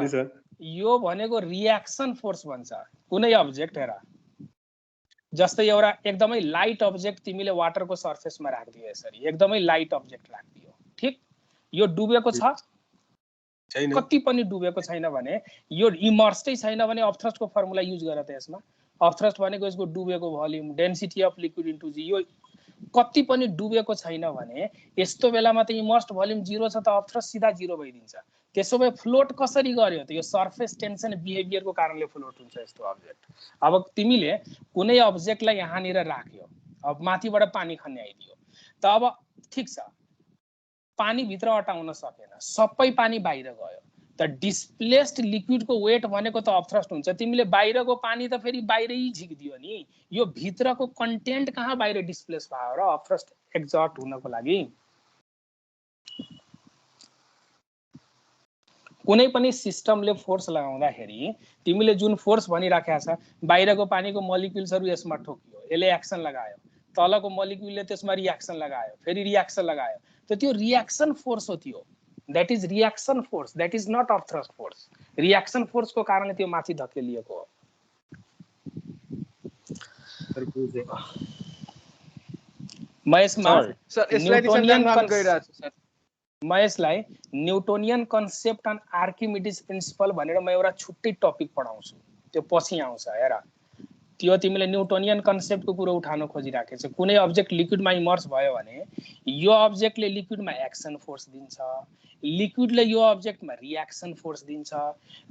यो भनेको रिएक्सन फोर्स भन्छ। कुनै अब्जेक्ट हेर, जस्तै एउटा एकदमै लाइट अब्जेक्ट तिमीले वाटरको सर्फेसमा राखिदियो, यसरी एकदमै लाइट अब्जेक्ट राखिदियो, ठिक? यो डुबेको छ? कति पनि डुबेको छैन भने, यो इमर्स्डै छैन भने अपथ्रस्टको फर्मुला युज गर त यसमा। अपथ्रस्ट भनेको यसको डुबेको volume, density of liquid into G. यो कति पनि डुबेको छैन भने यस्तो बेलामा त इमर्स्ड भोल्युम 0 छ त अपथ्रस्ट सिधा 0 भइदिन्छ। त्यसो भए फ्लोट कसरी गर्यो त? यो सर्फेस टेन्सन बिहेभियरको कारणले फ्लोट हुन्छ यस्तो अब्जेक्ट। अब तिमीले कुनै अब्जेक्टलाई यहाँनिर राख्यो, अब माथिबाट पानी खन्ने आइदियो, त अब ठिक छ पानी भित्र अटाउन सकेन, सबै पानी बाहिर गयो, त डिस्प्लेस्ड लिक्विडको वेट भनेको त अपथ्रस्ट हुन्छ। तिमीले बाहिरको पानी त फेरि बाहिरै झिकिदियो नि, यो भित्रको कन्टेन्ट कहाँ बाहिर डिस्प्लेस भयो र अपथ्रस्ट एक्जर्ट हुनको लागि? कुनै पनि सिस्टमले फोर्स लगाउँदाखेरि तिमीले जुन फोर्स भनिराखेको छ, बाहिरको पानीको मोलिक्युल्सहरू यसमा ठोकियो, यसले एक्सन लगायो, तलको मोलिक्युलले त्यसमा रिएक्सन लगायो, फेरि रिएक्सन लगायो, त त्यो रिएक्सन फोर्स हो। त्यो that is reaction force, that is not upthrust force. Reaction फोर्सको कारणले त्यो माथि धकेलिएको हो। म यसलाई Newtonian concept and Archimedes principle भनेर म एउटा छुट्टै टपिक पढाउँछु, त्यो पछि आउँछ। हेर त्यो तिमीले न्युटोनियन कन्सेप्टको कुरो उठाउन खोजिराखेको छ। कुनै अब्जेक्ट लिक्विडमा इमर्स भयो भने यो अब्जेक्टले लिक्विडमा एक्सन फोर्स दिन्छ, लिक्विडले यो अब्जेक्टमा रिएक्सन फोर्स दिन्छ,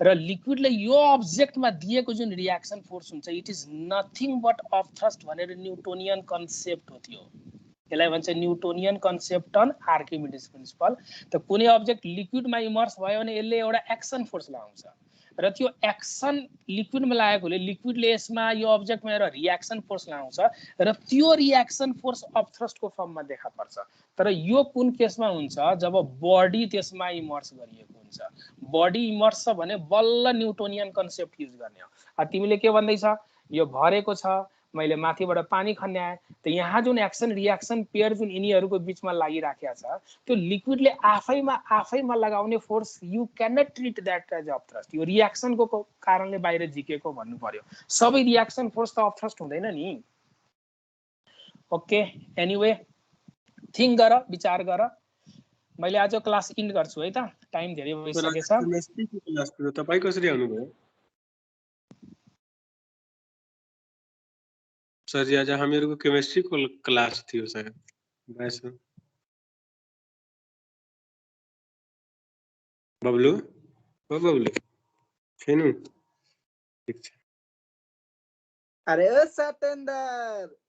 र लिक्विडले यो अब्जेक्टमा दिएको जुन रिएक्सन फोर्स हुन्छ it is nothing but upthrust भनेर न्युटोनियन कन्सेप्ट हो। त्यो यसलाई भन्छ न्युटोनियन कन्सेप्ट अन आर्किमिडिज प्रिन्सिपल। त कुनै अब्जेक्ट लिक्विडमा इमर्स भयो भने यसले एउटा एक्सन फोर्स लगाउँछ, र त्यो एक्सन लिक्विडमा लागेकोले लिक्विडले यसमा यो अब्जेक्टमा एउटा रिएक्सन फोर्स लगाउँछ, र त्यो रिएक्सन फोर्स अपथ्रस्टको फर्ममा देखा पर्छ। तर यो कुन केसमा हुन्छ? जब बडी त्यसमा इमर्स गरिएको हुन्छ। बडी इमर्स छ भने बल्ल न्युटोनियन कन्सेप्ट युज गर्ने हो। तिमीले के भन्दैछ? यो भरेको छ, मैले माथिबाट पानी खन्ने आएँ, त यहाँ जुन एक्सन रिएक्सन पेयर जुन यिनीहरूको बिचमा लागिराखेको छ, त्यो लिक्विडले आफैमा लगाउने force you can not treat that as upthrust. यो रिएक्सनको कारणले बाहिर झिकेको भन्नु पर्यो। सबै रिएक्सन फोर्स त अपथ्रस्ट हुँदैन नि। ओके एनीवे थिंक गर विचार गर मैले आज क्लास इन्ड गर्छु है त टाइम धेरै भइसकेछ केमिस्ट्रीको क्लास थियो तपाई कसरी आउनुभयो सर जी आज हामीहरुको केमिस्ट्रीको क्लास थियो सर बस बबलू ओ बबलू छैन ठीक छ अरे ओ सतेन्द्र